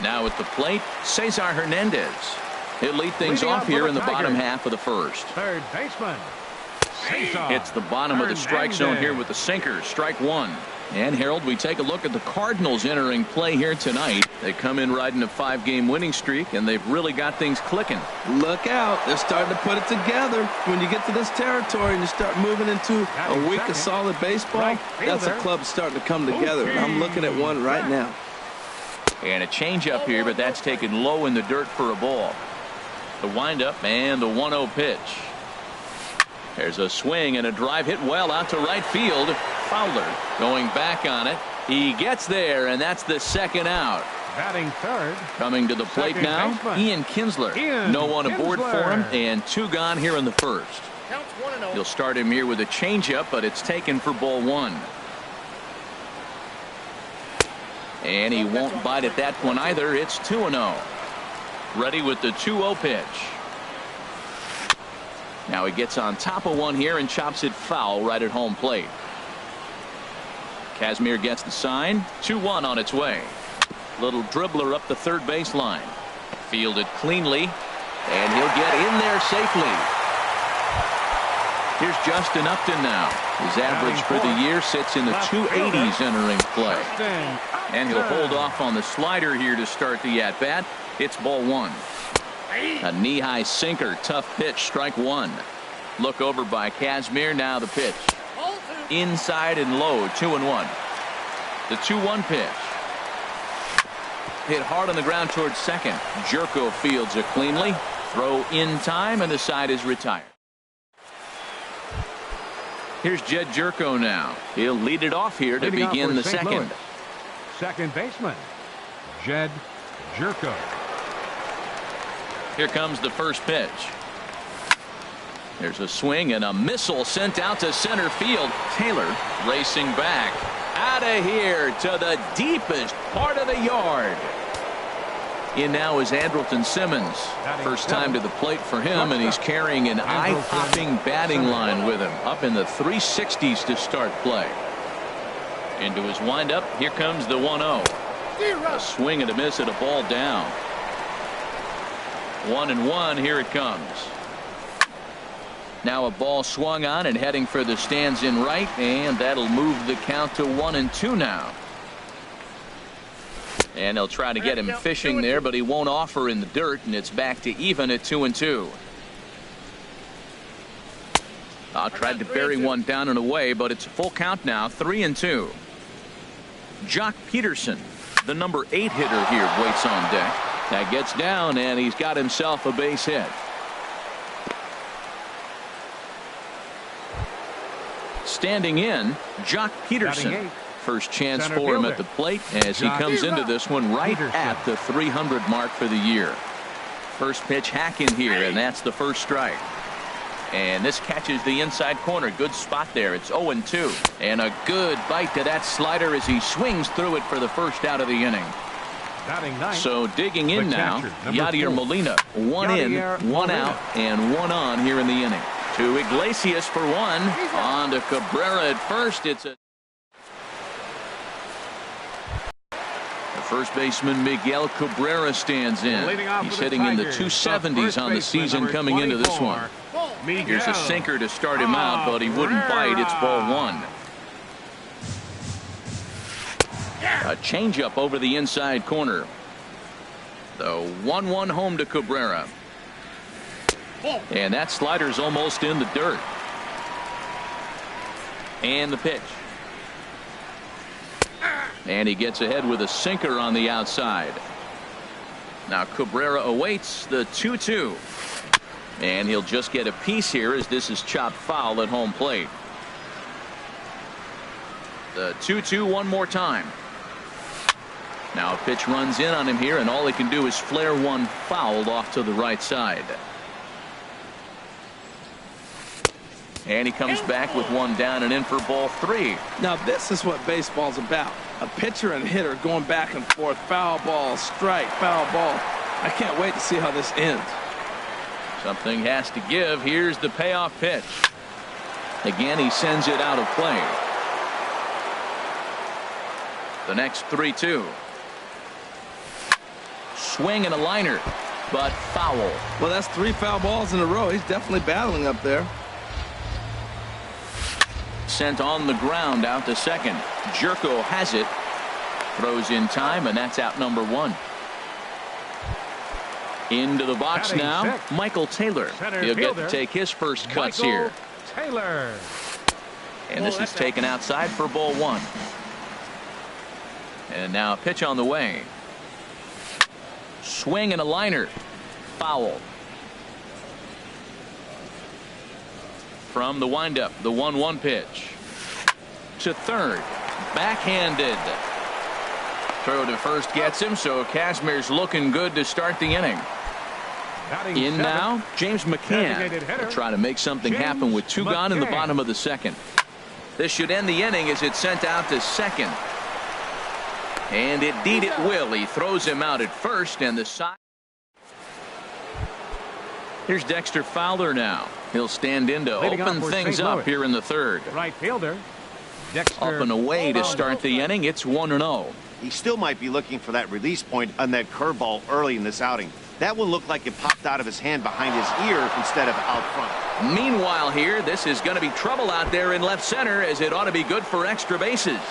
Now at the plate, Cesar Hernandez. He'll lead things off here in the bottom half of the first. Third baseman. It's the bottom of the strike zone here with the sinker. Strike one. And Harold, we take a look at the Cardinals entering play here tonight. They come in riding a 5-game winning streak, and they've really got things clicking. Look out. They're starting to put it together. When you get to this territory and you start moving into a week of solid baseball, that's a club starting to come together. And I'm looking at one right now. And a changeup here, but that's taken low in the dirt for a ball. The windup and the 1-0 pitch. There's a swing and a drive hit well out to right field. Fowler going back on it. He gets there, and that's the second out. Batting third. Coming to the plate now, Ian Kinsler. No one aboard for him, and 2 gone here in the first. He'll start him here with a changeup, but it's taken for ball 1. And he won't bite at that one either. It's 2-0. Ready with the 2-0 pitch. Now he gets on top of one here and chops it foul right at home plate. Kazmir gets the sign. 2-1 on its way. Little dribbler up the third baseline. Fielded cleanly, and he'll get in there safely. Here's Justin Upton now. His average for the year sits in the 280s entering play. And he'll hold off on the slider here to start the at-bat. It's ball 1. A knee-high sinker, tough pitch, strike 1. Look over by Kazmir. Now the pitch. Inside and low, 2-1. The 2-1 pitch. Hit hard on the ground towards second. Jerko fields it cleanly. Throw in time, and the side is retired. Here's Jed Jerko now. He'll lead it off here to begin the second. Second baseman, Jed Jerko. Here comes the first pitch. There's a swing and a missile sent out to center field. Taylor racing back. Out of here to the deepest part of the yard. In now is Andrelton Simmons. First time to the plate for him, and he's carrying an eye-popping batting line with him. Up in the 360s to start play. Into his windup. Here comes the 1-0. A swing and a miss at a ball down. 1-1. Here it comes. Now a ball swung on and heading for the stands in right, and that'll move the count to 1-2 now. And they'll try to get him fishing there, but he won't offer in the dirt, and it's back to even at 2-2. Tried to bury one down and away, but it's a full count now, 3-2. Jock Peterson, the number 8 hitter here, waits on deck. That gets down, and he's got himself a base hit. Standing in, Jock Peterson. First chance for him at the plate as he comes into this one right at the 300 mark for the year. First pitch hacking here, and that's the first strike. And this catches the inside corner. Good spot there. It's 0-2. And a good bite to that slider as he swings through it for the first out of the inning. So digging in now, Yadier Molina. One in, one out, and one on here in the inning. To Iglesias for one. On to Cabrera at first. It's a first baseman Miguel Cabrera stands in. He's hitting in the 270s on the season coming into this one. Here's a sinker to start him out, but he wouldn't bite. It's ball one. A changeup over the inside corner. The 1-1 home to Cabrera. And that slider's almost in the dirt. And the pitch. And he gets ahead with a sinker on the outside. Now Cabrera awaits the 2-2. And he'll just get a piece here as this is chopped foul at home plate. The 2-2 one more time. Now a pitch runs in on him here, and all he can do is flare one foul off to the right side. And he comes back with one down and in for ball three. Now this is what baseball's about. A pitcher and hitter going back and forth. Foul ball, strike, foul ball. I can't wait to see how this ends. Something has to give. Here's the payoff pitch. Again, he sends it out of play. The next 3-2. Swing and a liner, but foul. Well, that's 3 foul balls in a row. He's definitely battling up there. Sent on the ground out to second. Jerko has it. Throws in time, and that's out number 1. Into the box now, Michael Taylor. He'll get to take his first cuts here. Taylor. And this is taken outside for ball 1. And now a pitch on the way. Swing and a liner. Foul. From the windup, the 1-1 pitch. To third. Backhanded. Throw to first gets him, so Kazmir's looking good to start the inning. In now, James McCann will try to make something happen with 2 gone in the bottom of the second. This should end the inning as it's sent out to second. And indeed it will. He throws him out at first, and the side. Here's Dexter Fowler now. He'll stand in to open things up here in the third. Right fielder. Dexter up and away to start the inning. It's 1-0. He still might be looking for that release point on that curveball early in this outing. That one looked like it popped out of his hand behind his ear instead of out front. Meanwhile here, this is going to be trouble out there in left center, as it ought to be good for extra bases.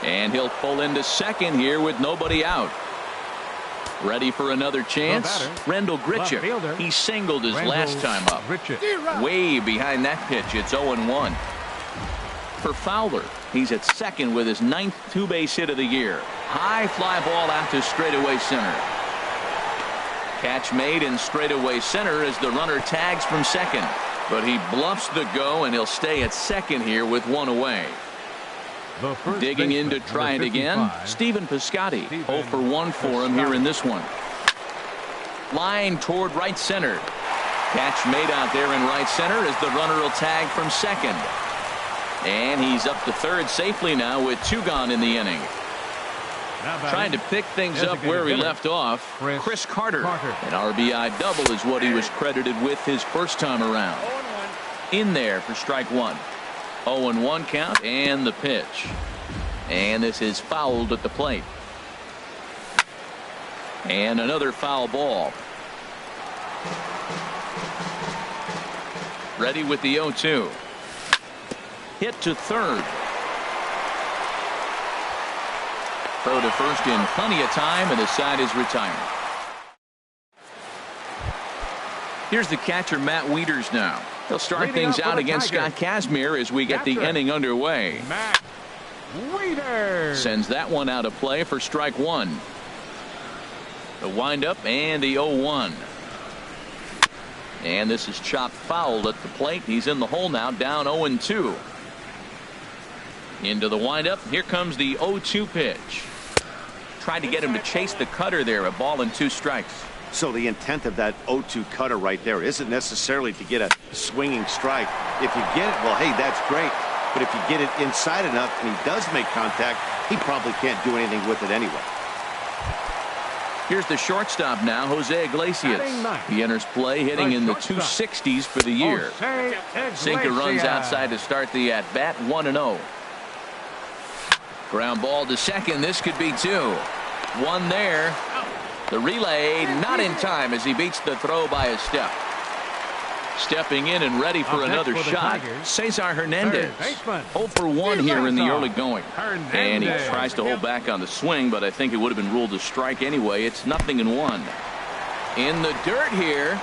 And he'll pull into second here with nobody out. Ready for another chance. Rendell Gritchick. He singled his last time up. Way behind that pitch. It's 0-1. For Fowler, he's at second with his 9th 2-base hit of the year. High fly ball out to straightaway center. Catch made in straightaway center as the runner tags from second. But he bluffs the go, and he'll stay at second here with 1 away. Digging in to try it again, Stephen Piscotty. 0 for 1 for him here in this one. Line toward right center. Catch made out there in right center as the runner will tag from second. And he's up to third safely now with 2 gone in the inning. Trying to pick things up where he left off, Chris Carter. An RBI double is what he was credited with his first time around. In there for strike 1. 0-1 count, and the pitch. And this is fouled at the plate. And another foul ball. Ready with the 0-2. Hit to third. Throw to first in plenty of time, and the side is retired. Here's the catcher, Matt Wieters now. He'll start things out against Scott Kazmir as we get the inning underway. Matt Wieters sends that one out of play for strike 1. The windup and the 0-1. And this is chopped foul at the plate. He's in the hole now, down 0-2. Into the windup. Here comes the 0-2 pitch. Tried to get him to chase the cutter there. A ball and 2 strikes. So the intent of that 0-2 cutter right there isn't necessarily to get a swinging strike. If you get it, well, hey, that's great. But if you get it inside enough and he does make contact, he probably can't do anything with it anyway. Here's the shortstop now, Jose Iglesias. He enters play hitting in the 260s for the year. Sinker runs outside to start the at-bat, 1-0. Ground ball to second. This could be 2. 1 there. The relay not in time as he beats the throw by a step. Stepping in and ready for another shot, Cesar Hernandez. 0 for 1 here in the early going. And he tries to hold back on the swing, but I think it would have been ruled a strike anyway. It's 0-1. In the dirt here.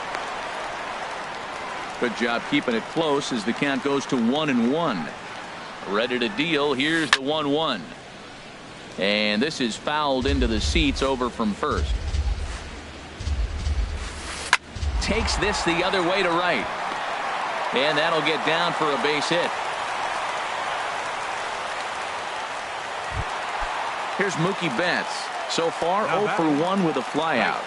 Good job keeping it close as the count goes to 1-1. Ready to deal. Here's the 1-1. And this is fouled into the seats over from first. Takes this the other way to right. And that'll get down for a base hit. Here's Mookie Betts. So far 0 for 1 with a flyout.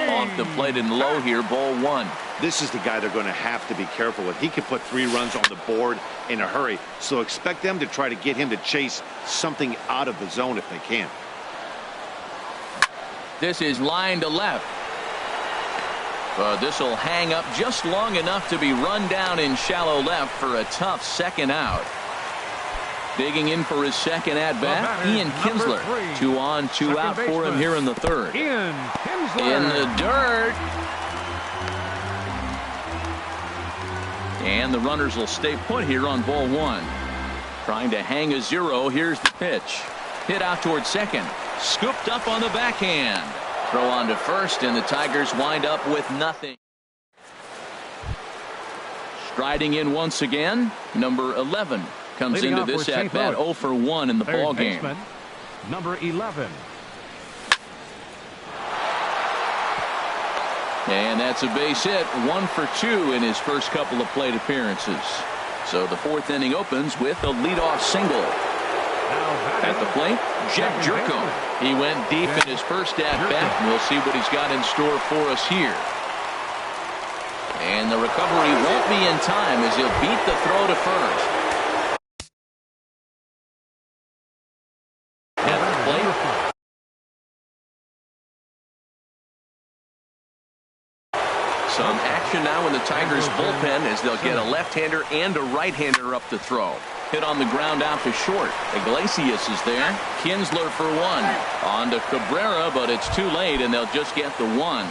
Off the plate and low here, ball 1. This is the guy they're going to have to be careful with. He can put 3 runs on the board in a hurry. So expect them to try to get him to chase something out of the zone if they can. This is line to left. This will hang up just long enough to be run down in shallow left for a tough second out. Digging in for his second at bat, Ian Kinsler. 2 on, 2 out for him here in the third. In the dirt. And the runners will stay put here on ball 1. Trying to hang a 0. Here's the pitch. Hit out towards second. Scooped up on the backhand. Throw on to first, and the Tigers wind up with nothing. Striding in once again, number 11 comes into this at bat 0 for 1 in the ball game. Number 11. And that's a base hit, 1 for 2 in his first couple of plate appearances. So the 4th inning opens with a leadoff single. At the plate, Jeff Jerko. He went deep in his first at-bat, and we'll see what he's got in store for us here. And the recovery won't be in time as he'll beat the throw to first. At the plate, some action now in the Tigers bullpen as they'll get a left-hander and a right-hander up to throw. Hit on the ground out to short. Iglesias is there. Kinsler for 1. On to Cabrera, but it's too late, and they'll just get the 1.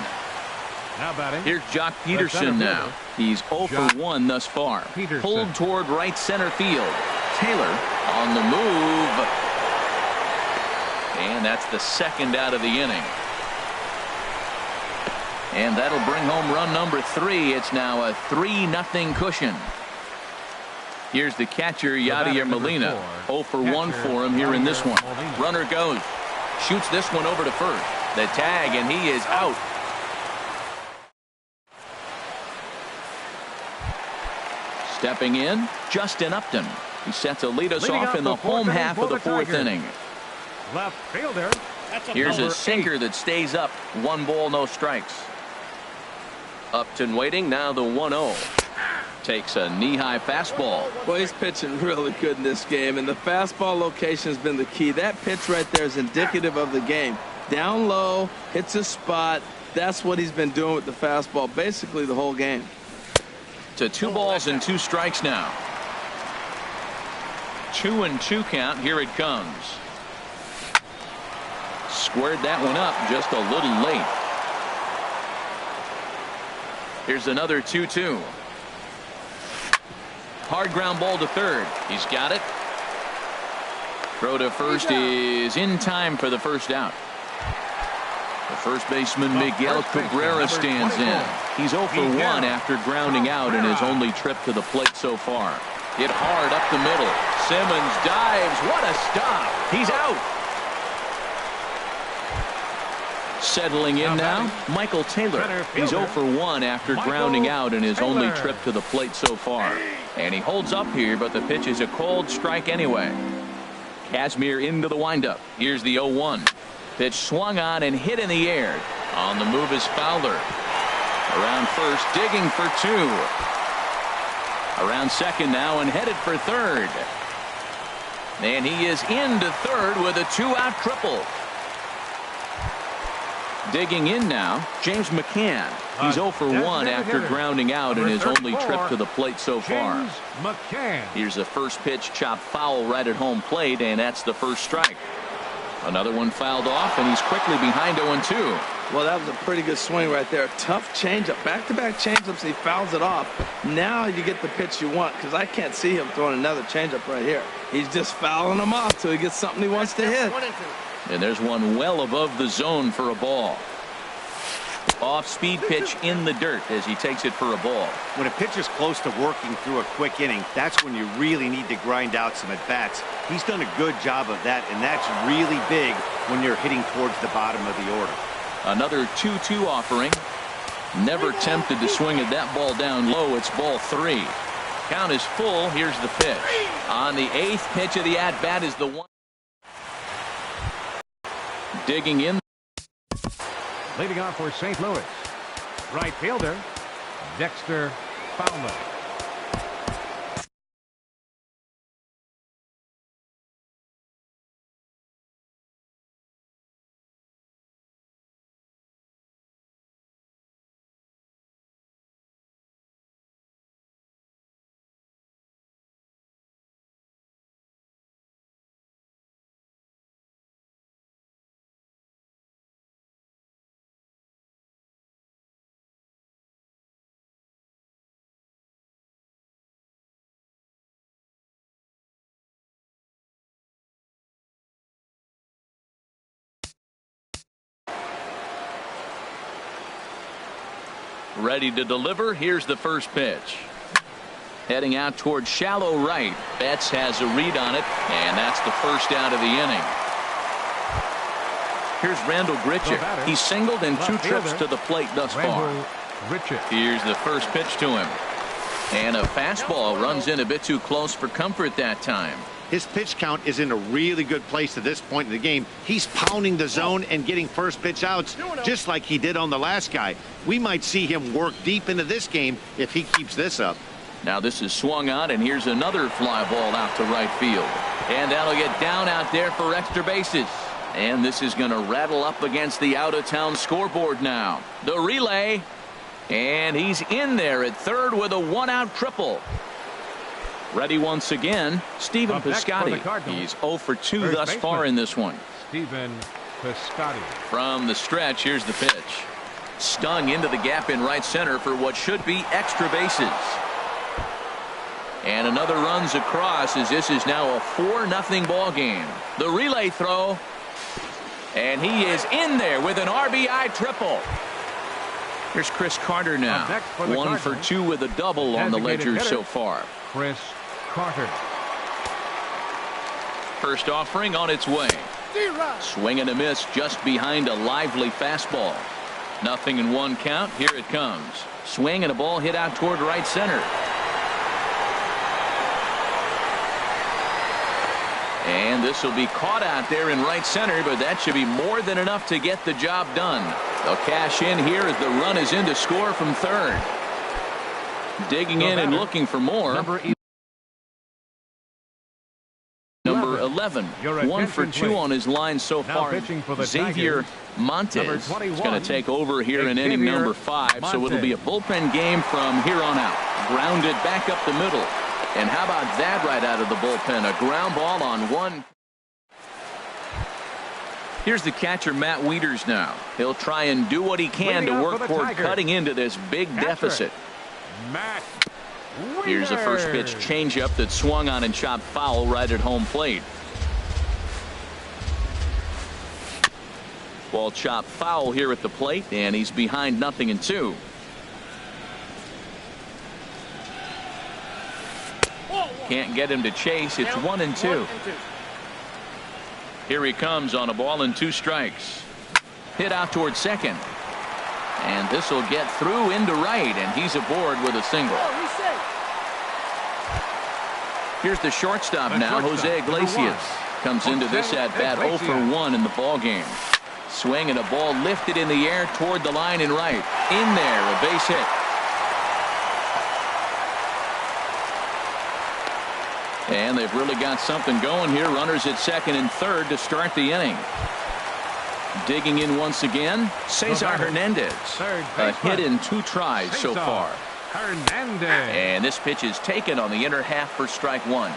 Here's Jock Peterson now. He's 0 for 1 thus far. Pulled toward right center field. Taylor on the move. And that's the second out of the inning. And that'll bring home run number 3. It's now a 3-0 cushion. Here's the catcher, Yadier Molina. 0 for 1 for him here in this one. Runner goes. Shoots this one over to first. The tag, and he is out. Stepping in, Justin Upton. He's set to lead us off in the home half of the 4th inning. Left fielder. Here's a sinker that stays up. 1 ball, no strikes. Upton waiting, now the 1-0. Takes a knee-high fastball. Well, he's pitching really good in this game, and the fastball location has been the key. That pitch right there is indicative of the game. Down low, hits a spot. That's what he's been doing with the fastball basically the whole game. To 2 balls and 2 strikes now. 2-2 count. Here it comes. Squared that one up just a little late. Here's another 2-2. Hard ground ball to third. He's got it. Throw to first is in time for the first out. The first baseman Miguel Cabrera stands in. He's 0 for 1 after grounding out in his only trip to the plate so far. Hit hard up the middle. Simmons dives. What a stop. He's out. Settling in now, Michael Taylor. He's 0 for 1 after grounding out in his only trip to the plate so far. And he holds up here, but the pitch is a cold strike anyway. Casimir into the windup. Here's the 0-1. Pitch swung on and hit in the air. On the move is Fowler. Around first, digging for 2. Around second now and headed for third. And he is into third with a 2-out triple. Digging in now, James McCann. He's 0 for 1 after grounding out in his only trip to the plate so far. Here's the first pitch, chopped foul right at home plate, and that's the first strike. Another one fouled off, and he's quickly behind 0-2. Well, that was a pretty good swing right there. Tough changeup. Back-to-back changeups, he fouls it off. Now you get the pitch you want, because I can't see him throwing another changeup right here. He's just fouling them off till he gets something he wants to hit. And there's one well above the zone for a ball. Off-speed pitch in the dirt as he takes it for a ball. When a pitcher's close to working through a quick inning, that's when you really need to grind out some at-bats. He's done a good job of that, and that's really big when you're hitting towards the bottom of the order. Another 2-2 offering. Never tempted to swing at that ball down low. It's ball 3. Count is full. Here's the pitch. On the 8th pitch of the at-bat is the one. Digging in. Leading off for St. Louis, right fielder Dexter Fowler. Ready to deliver. Here's the first pitch. Heading out towards shallow right. Betts has a read on it, and that's the first out of the inning. Here's Randall Grichuk. He's singled in 2 trips to the plate thus far. Here's the first pitch to him. And a fastball runs in a bit too close for comfort that time. His pitch count is in a really good place at this point in the game. He's pounding the zone and getting first pitch outs just like he did on the last guy. We might see him work deep into this game if he keeps this up. Now this is swung on, and here's another fly ball out to right field. And that'll get down out there for extra bases. And this is going to rattle up against the out-of-town scoreboard now. The relay. And he's in there at third with a 1-out triple. Ready once again, Stephen Piscotty. He's 0 for 2 thus far in this one. Stephen Piscotty. From the stretch, here's the pitch. Stung into the gap in right center for what should be extra bases. And another runs across as this is now a 4-0 ball game. The relay throw. And he is in there with an RBI triple. Here's Chris Carter now. 1 for 2 with a double on the ledger so far. Chris Carter. First offering on its way. Swing and a miss just behind a lively fastball. 0-1 count. Here it comes. Swing and a ball hit out toward right center. And this will be caught out there in right center, but that should be more than enough to get the job done. They'll cash in here as the run is in to score from third. Digging in and looking for more. Number 11. 1 for 2 on his line so far. Xavier Montes is going to take over here in inning number 5. So it'll be a bullpen game from here on out. Grounded back up the middle. And how about that right out of the bullpen? A ground ball on 1. Here's the catcher, Matt Wieters now. He'll try and do what he can to work toward cutting into this big deficit. Matt Here's the first pitch changeup that swung on and chopped foul right at home plate. Ball chopped foul here at the plate, and he's behind 0-2. Can't get him to chase. It's 1-2. Here he comes on a ball and 2 strikes. Hit out toward second. And this will get through into right, and he's aboard with a single. Here's the shortstop now, Jose Iglesias. Comes into this at-bat 0 for 1 in the ball game. Swing and a ball lifted in the air toward the line and right. In there, a base hit. And they've really got something going here. Runners at second and third to start the inning. Digging in once again, Cesar Hernandez. A hit in 2 tries so far. Hernandez. And this pitch is taken on the inner half for strike 1.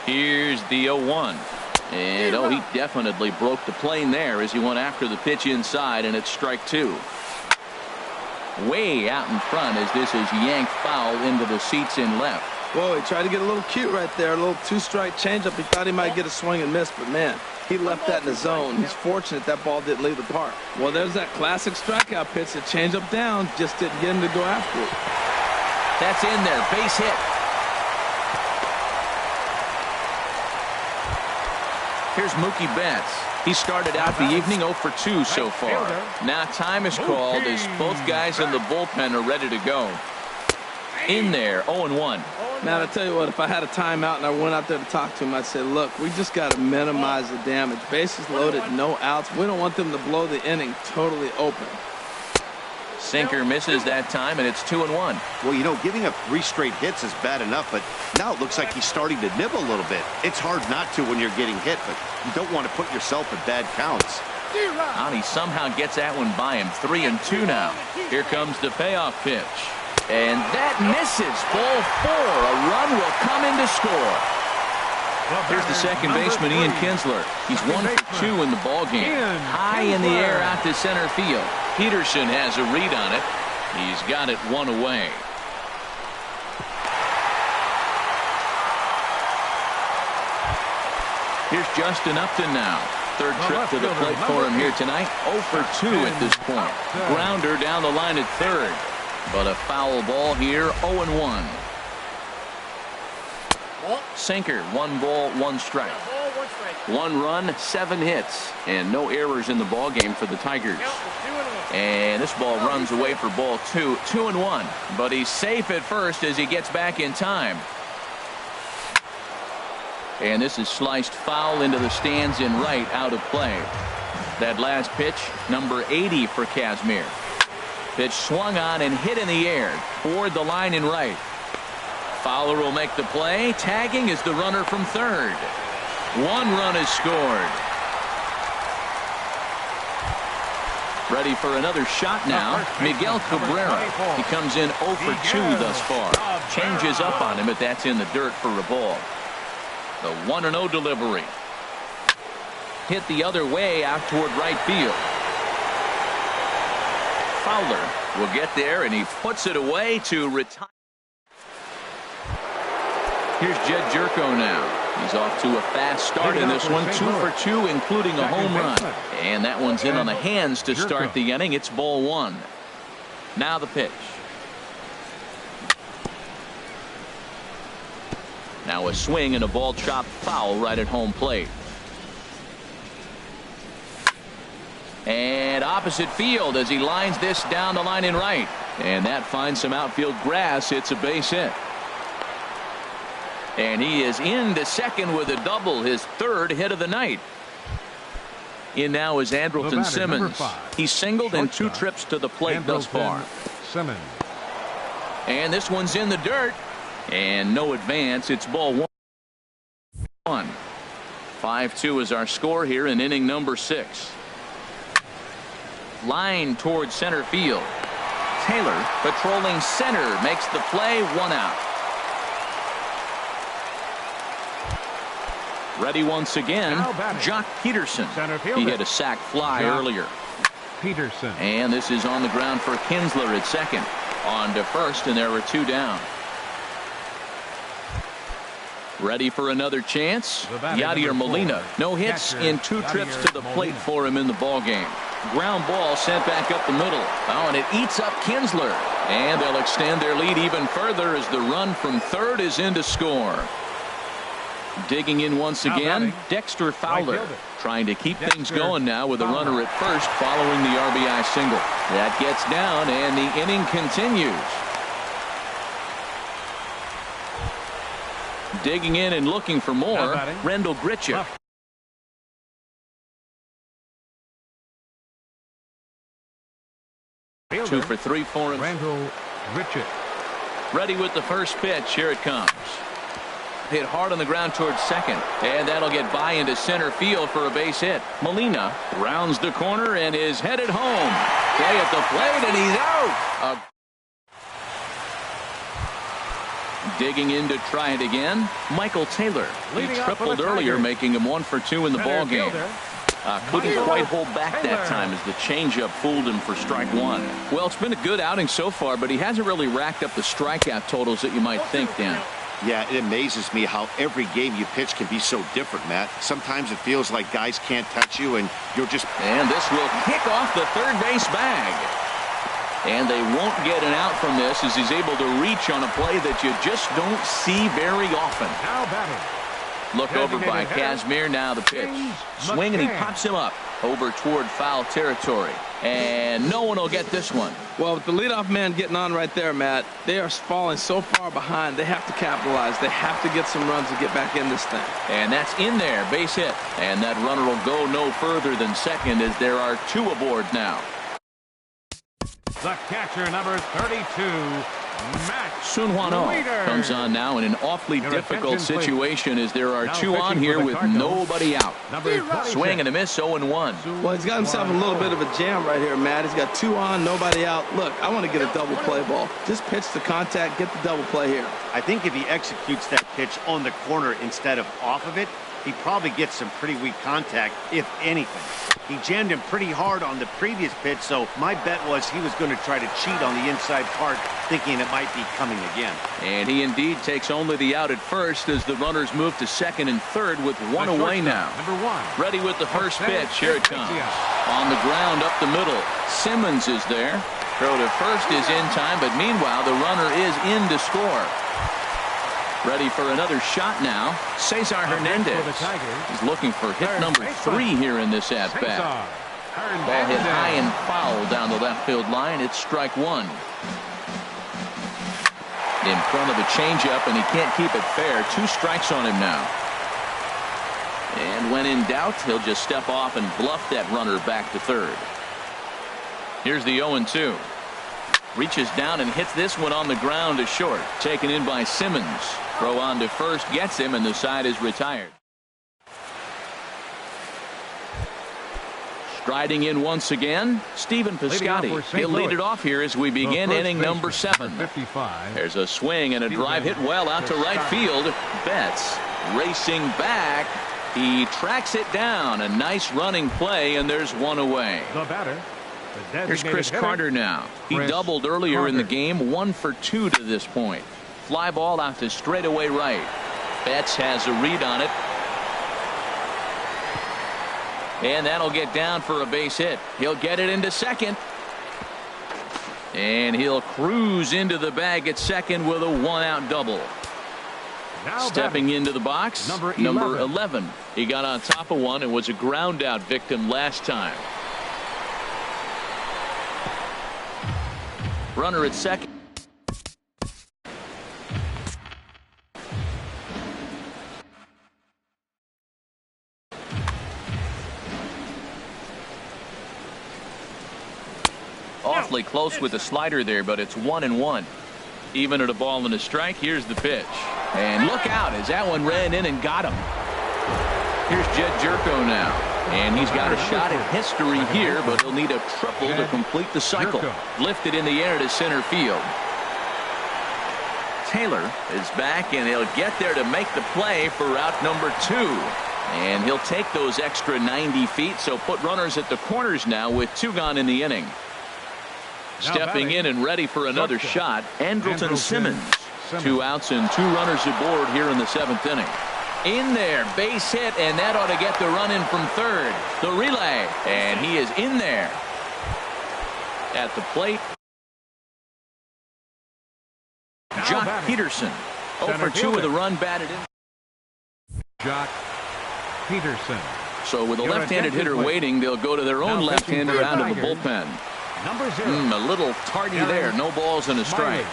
Here's the 0-1. And he definitely broke the plane there as he went after the pitch inside, and it's strike 2. Way out in front as this is yanked foul into the seats in left. Whoa, he tried to get a little cute right there. A little 2-strike changeup. He thought he might get a swing and miss, but man, he left that in the zone. He's fortunate that ball didn't leave the park. Well, there's that classic strikeout pitch. The changeup down just didn't get him to go after it. That's in there. Base hit. Here's Mookie Betts. He started out the evening 0 for 2 so far. Now time is called as both guys in the bullpen are ready to go. In there, 0-1. Man, I tell you what, if I had a timeout and I went out there to talk to him, I'd say, look, we just got to minimize the damage. Bases loaded, no outs. We don't want them to blow the inning totally open. Sinker misses that time, and it's 2-1. Well, giving up 3 straight hits is bad enough, but now it looks like he's starting to nibble a little bit. It's hard not to when you're getting hit, but you don't want to put yourself in bad counts. And he somehow gets that one by him. 3-2 now. Here comes the payoff pitch. And that misses. Ball 4. A run will come in to score. Here's the second baseman, Ian Kinsler. He's 1 for 2 in the ball game. High in the air out to center field. Peterson has a read on it. He's got it 1 away. Here's Justin Upton now. Third trip to the plate for him here tonight. 0 for 2 at this point. Grounder down the line at third. But a foul ball here, 0-1. Sinker, 1 ball, 1 strike. 1 run, 7 hits, and no errors in the ball game for the Tigers. And this ball runs away for ball 2, 2-1. But he's safe at first as he gets back in time. And this is sliced foul into the stands in right, out of play. That last pitch, number 80 for Kazmir. Pitch swung on and hit in the air toward the line in right. Fowler will make the play. Tagging is the runner from third. 1 run is scored. Ready for another shot now. Miguel Cabrera. He comes in 0 for 2 thus far. Changes up on him, but that's in the dirt for a ball. The 1-0 delivery. Hit the other way out toward right field. Fowler will get there, and he puts it away to retire. Here's Jed Jerko now. He's off to a fast start in this one. 2 for 2, including a home run. And that one's in on the hands to start the inning. It's ball 1. Now the pitch. Now a swing and a ball chopped foul right at home plate. And opposite field as he lines this down the line in right. And that finds some outfield grass. It's a base hit. And he is into second with a double, his 3rd hit of the night. In now is Andrelton Simmons. He's singled in 2 trips to the plate thus far. Simmons. And this one's in the dirt. And no advance. It's ball 1. 5-2 is our score here in inning number 6. Line towards center field. Taylor patrolling center makes the play. 1 out. Ready once again, Jock Peterson. He hit a sac fly earlier. Peterson. And this is on the ground for Kinsler at second. On to first, and there are 2 down. Ready for another chance. Yadier Molina. No hits in 2 trips to the plate for him in the ball game. Ground ball sent back up the middle. Oh, and it eats up Kinsler. And they'll extend their lead even further as the run from third is in to score. Digging in once again, Dexter Fowler, trying to keep things going now with a runner at first following the RBI single. That gets down, and the inning continues. Digging in and looking for more, Rendell Grichuk. Two for 3 for him. Rendell Grichuk. Ready with the first pitch. Here it comes. Hit hard on the ground towards second, and that'll get by into center field for a base hit. Molina rounds the corner and is headed home. Play at the plate, and he's out. Digging in to try it again, Michael Taylor. He tripled earlier, making him 1 for 2 in the ball game. Couldn't quite hold back that time as the changeup fooled him for strike 1. Well, it's been a good outing so far, but he hasn't really racked up the strikeout totals that you might think, Dan. Yeah, it amazes me how every game you pitch can be so different, Matt. Sometimes it feels like guys can't touch you, and you're just... And this will kick off the third base bag. And they won't get an out from this as he's able to reach on a play that you just don't see very often. Now batting. Look over by Kazmir. Now the pitch. Swing, and he pops him up over toward foul territory. And no one will get this one. Well, with the leadoff man getting on right there, Matt, they are falling so far behind. They have to capitalize. They have to get some runs to get back in this thing. And that's in there. Base hit. And that runner will go no further than second as there are 2 aboard now. The catcher, number 32, Matt Sunhwan Oh comes on now in an awfully difficult situation as there are 2 on here with nobody out. Swing and a miss, 0-1. Well, he's got himself a little bit of a jam right here, Matt. He's got 2 on, nobody out. Look, I want to get a double play ball. Just pitch the contact, get the double play here. I think if he executes that pitch on the corner instead of off of it, he probably gets some pretty weak contact, if anything. He jammed him pretty hard on the previous pitch, so my bet was he was going to try to cheat on the inside part, thinking it might be coming again. And he indeed takes only the out at first as the runners move to second and third with 1 away now. Number 1. Ready with the first pitch. Here it comes. On the ground up the middle. Simmons is there. Throw to first is in time, but meanwhile the runner is in to score. Ready for another shot now. Cesar Hernandez. He's looking for hit number 3 here in this at-bat. Ball hit high and foul down the left field line. It's strike 1. In front of the changeup, and he can't keep it fair. 2 strikes on him now. And when in doubt, he'll just step off and bluff that runner back to third. Here's the 0-2. Reaches down and hits this one on the ground to short. Taken in by Simmons. Throw on to first gets him, and the side is retired. Striding in once again, Stephen Piscotty. He'll lead it off here as we begin inning number 7. There's a swing and a drive hit well out to right field. Betts racing back. He tracks it down. A nice running play, and there's 1 away. The batter. Here's Chris Carter now. He doubled earlier in the game, 1 for 2 to this point. Fly ball out to straightaway right. Betts has a read on it. And that'll get down for a base hit. He'll get it into second. And he'll cruise into the bag at second with a 1-out double. Stepping into the box, number 11. He got on top of one and was a ground out victim last time. Runner at second. Awfully close with the slider there, but it's 1-1. Even at a ball and a strike. Here's the pitch. And look out as that one ran in and got him. Here's Jed Jerko now. And he's got a shot at history here, but he'll need a triple to complete the cycle. Lifted in the air to center field. Taylor is back, and he'll get there to make the play for route number 2. And he'll take those extra 90 feet, so put runners at the corners now with 2 gone in the inning. Stepping in and ready for another shot, Andrelton Simmons. 2 outs and 2 runners aboard here in the 7th inning. In there, base hit, and that ought to get the run in from third. The relay, and he is in there. At the plate, Jock Peterson. 0 for 2 with a run batted in. Jock Peterson. So with a left-handed hitter waiting, they'll go to their own left-hander out of the bullpen. Number 0. A little tardy there. No balls and a strike.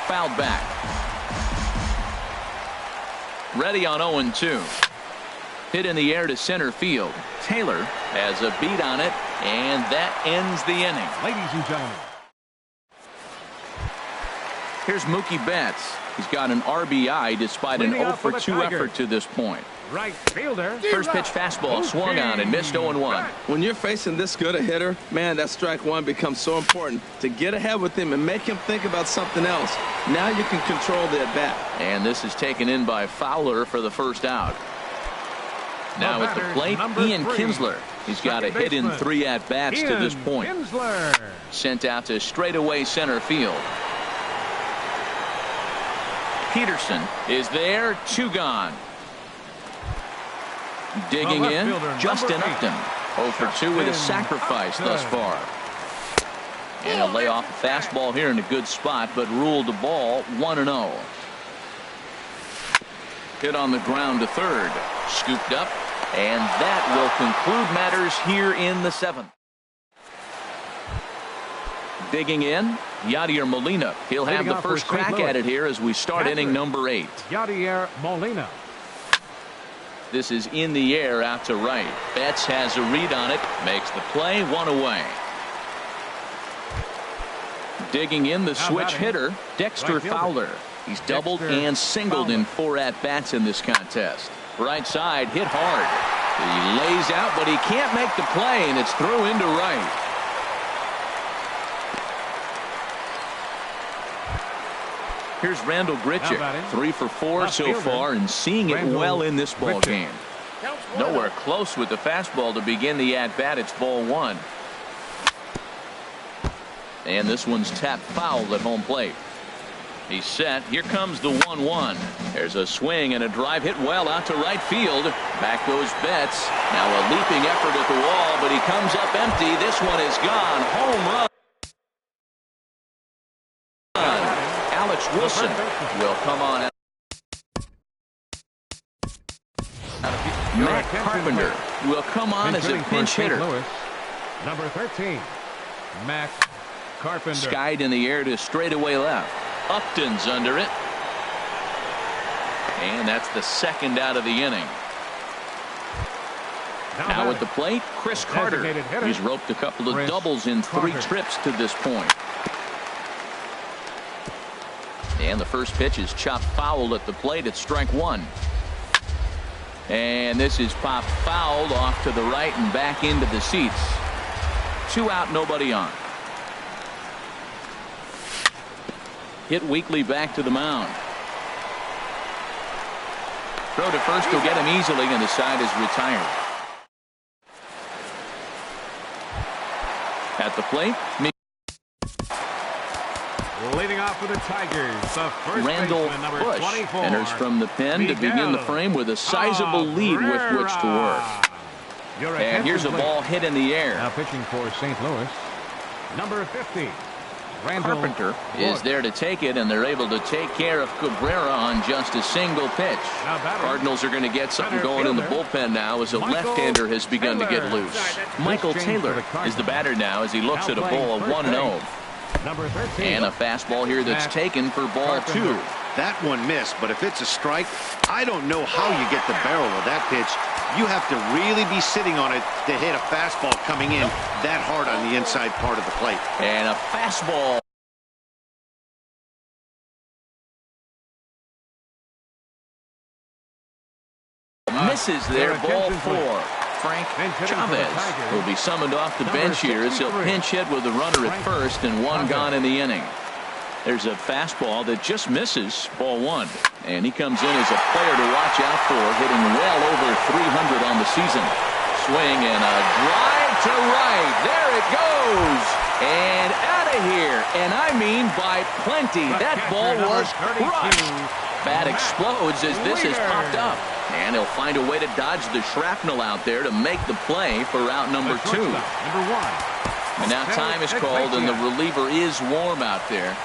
Fouled back. Ready on 0-2. Hit in the air to center field. Taylor has a beat on it, and that ends the inning. Ladies and gentlemen. Here's Mookie Betts. He's got an RBI despite an 0-for-2 effort to this point. Right fielder. First pitch fastball swung on and missed 0-1. When you're facing this good a hitter, man, that strike one becomes so important to get ahead with him and make him think about something else. Now you can control the at-bat. And this is taken in by Fowler for the first out. Now at the plate, Ian Kinsler. He's got a hit in 3 at-bats to this point. Sent out to straightaway center field. Peterson is there, 2 gone. Digging in, Justin Upton. 0-for-2 with a sacrifice thus far. And he'll lay off a fastball here in a good spot, but ruled the ball 1-0. Hit on the ground to third. Scooped up, and that will conclude matters here in the 7th. Digging in, Yadier Molina. He'll have the first crack at it here as we start inning number 8. Yadier Molina. This is in the air out to right. Betts has a read on it. Makes the play, 1 away. Digging in the switch hitter, Dexter Fowler. He's doubled and singled in 4 at-bats in this contest. Right side, hit hard. He lays out, but he can't make the play, and it's through into right. Here's Randall Grichuk, 3 for 4 so far, and seeing it well in this ball game. Nowhere close with the fastball to begin the at-bat. It's ball 1. And this one's tapped foul at home plate. He's set. Here comes the 1-1. There's a swing and a drive hit well out to right field. Back goes Betts. Now a leaping effort at the wall, but he comes up empty. This one is gone. Home run. Wilson will come on out. Matt Carpenter will come on as a pinch hitter. Number 13, Matt Carpenter. Skied in the air to straightaway left. Upton's under it. And that's the 2nd out of the inning. Now at the plate, Chris Carter. He's roped a couple of doubles in 3 trips to this point. And the first pitch is chopped foul at the plate at strike 1. And this is popped fouled off to the right and back into the seats. 2 out, nobody on. Hit weakly back to the mound. Throw to first will get him easily, and the side is retired. At the plate, leading off for the Tigers, the first Randall baseman, number Bush 24, enters from the pen to begin the frame with a sizable lead with which to work. And here's a ball hit in the air. Now pitching for St. Louis, number 50, Randall Carpenter Bush. is there to take it, and they're able to take care of Cabrera on just a single pitch. Cardinals are going to get something going in the bullpen now as a left-hander has begun to get loose. Michael Taylor is the batter now as he looks at a ball of 1-0. Number 13. And a fastball here that's taken for ball 2. That one missed, but if it's a strike, I don't know how you get the barrel of that pitch. You have to really be sitting on it to hit a fastball coming in that hard on the inside part of the plate. And a fastball. Misses there, ball 4. Frank Chavez will be summoned off the bench here as he'll pinch hit with a runner at first and 1 gone in the inning. There's a fastball that just misses, ball 1. And he comes in as a player to watch out for, hitting well over 300 on the season. Swing and a drive to right. There it goes. And out of here. And I mean by plenty. That ball was crushed. Bat explodes as this is popped up. And he'll find a way to dodge the shrapnel out there to make the play for out number 2. And now time is called and the reliever is warm out there.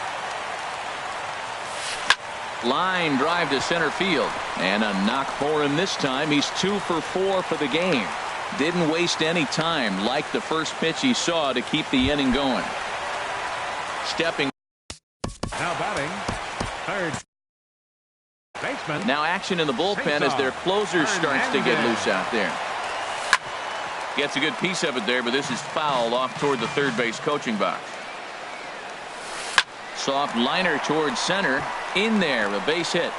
Line drive to center field. And a knock for him this time. He's 2 for 4 for the game. Didn't waste any time like the first pitch he saw to keep the inning going. Stepping. Now batting, third baseman. Now action in the bullpen as their closer starts to get loose out there. Gets a good piece of it there, but this is foul off toward the third base coaching box. Soft liner towards center. In there, a base hit.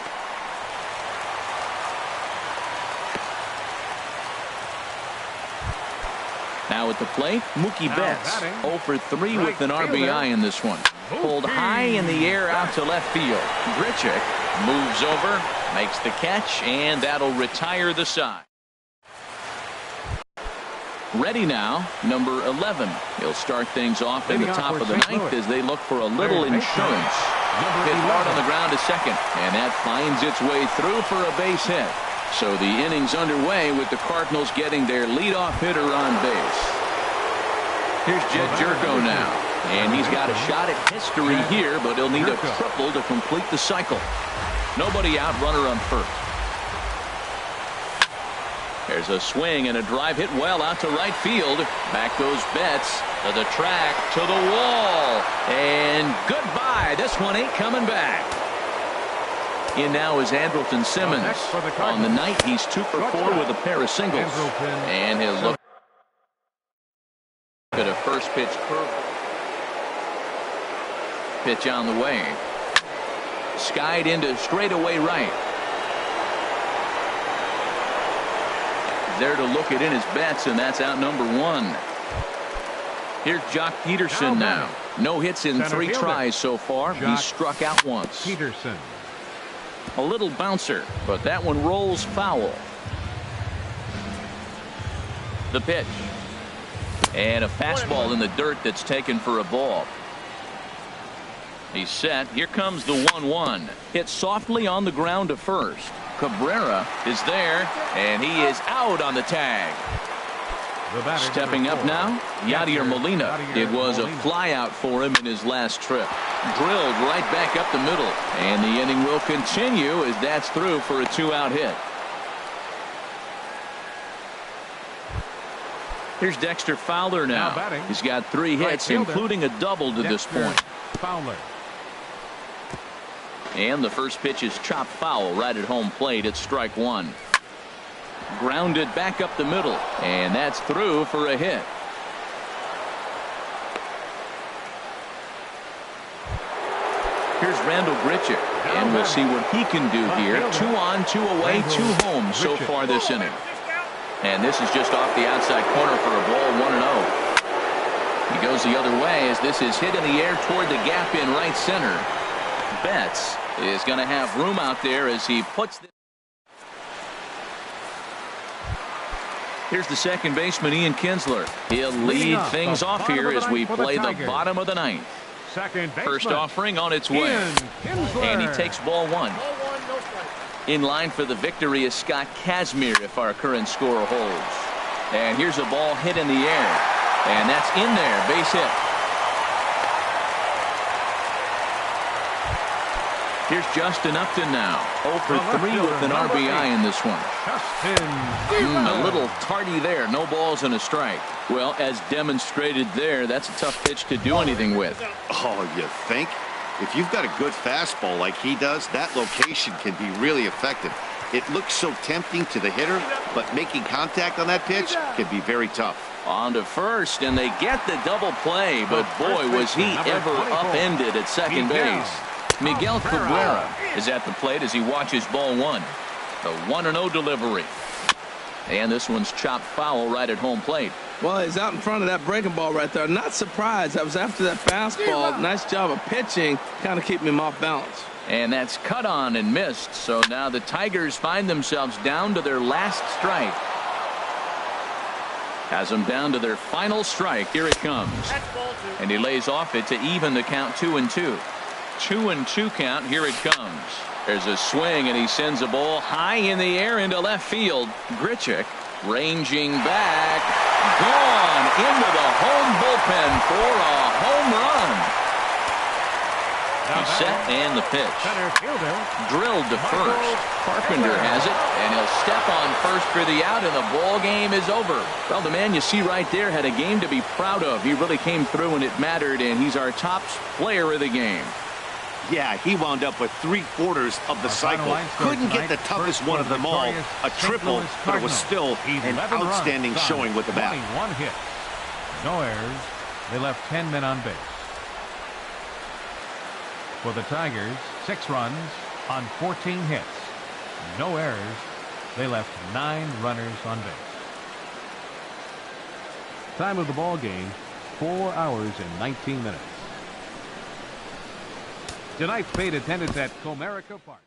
Now at the plate, Mookie Betts 0 for 3 with an RBI in this one. Pulled high in the air out to left field. Grichuk moves over, makes the catch, and that'll retire the side. Ready now, number 11. He'll start things off in the top of the ninth as they look for a little insurance. Hit hard on the ground to second, and that finds its way through for a base hit. So the inning's underway with the Cardinals getting their leadoff hitter on base. Here's Jed Jerko now, and he's got a shot at history here, but he'll need a triple to complete the cycle. Nobody out, runner on first. There's a swing and a drive hit well out to right field. Back goes Betts to the track, to the wall, and goodbye. This one ain't coming back. In now is Andrelton Simmons. On the night, he's 2 for 4 with a pair of singles. And he'll look at a first pitch curve. Pitch on the way. Skied into straightaway right. There to look it in his Betts, and that's out number 1. Here's Jock Peterson now. No hits in 3 tries so far. He's struck out once. Peterson. A little bouncer, but that one rolls foul. The pitch. And a fastball in the dirt that's taken for a ball. He's set. Here comes the 1-1. Hit softly on the ground to first. Cabrera is there, and he is out on the tag. Stepping up now, Yadier Molina. It was a flyout for him in his last trip. Drilled right back up the middle, and the inning will continue as that's through for a 2-out hit. Here's Dexter Fowler now. He's got 3 hits, including a double to this point. Fowler. And the first pitch is chopped foul right at home plate. It's strike 1. Grounded back up the middle, and that's through for a hit. Here's Randall Grichuk, and we'll see what he can do here. 2 on, 2 away, 2 home so far this inning. And this is just off the outside corner for a ball, 1-0. He goes the other way as this is hit in the air toward the gap in right center. Betts is going to have room out there as he puts this. Here's the second baseman, Ian Kinsler. He'll lead things off here as we play the bottom of the ninth. First offering on its way. And he takes ball 1. In line for the victory is Scott Kazmir if our current score holds. And here's a ball hit in the air. And that's in there, base hit. Here's Justin Upton now. 0 for 3 with an RBI in this one. A little tardy there. No balls and a strike. Well, as demonstrated there, that's a tough pitch to do anything with. Oh, you think? If you've got a good fastball like he does, that location can be really effective. It looks so tempting to the hitter, but making contact on that pitch can be very tough. On to first, and they get the double play, but boy, was he ever upended at second base. Miguel Cabrera is at the plate as he watches ball 1. The 1-0 delivery. And this one's chopped foul right at home plate. Well, he's out in front of that breaking ball right there. Not surprised. That was after that fastball. Nice job of pitching, kind of keeping him off balance. And that's cut on and missed. So now the Tigers find themselves down to their last strike. Has them down to their final strike. Here it comes. And he lays off it to even the count 2-2. 2-2 count. Here it comes. There's a swing, and he sends a ball high in the air into left field. Grichuk ranging back. Gone into the home bullpen for a home run. He's set and the pitch. Center fielder. Drilled to first. Carpenter has it, and he'll step on first for the out, and the ball game is over. Well, the man you see right there had a game to be proud of. He really came through when it mattered, and he's our top player of the game. Yeah, he wound up with 3/4 of the cycle. Couldn't get the toughest one of them all, a triple, but it was still an outstanding showing with the bat. 21 hits. No errors. They left 10 men on base. For the Tigers, 6 runs on 14 hits. No errors. They left 9 runners on base. Time of the ball game, 4 hours and 19 minutes. Tonight's paid attendance at Comerica Park.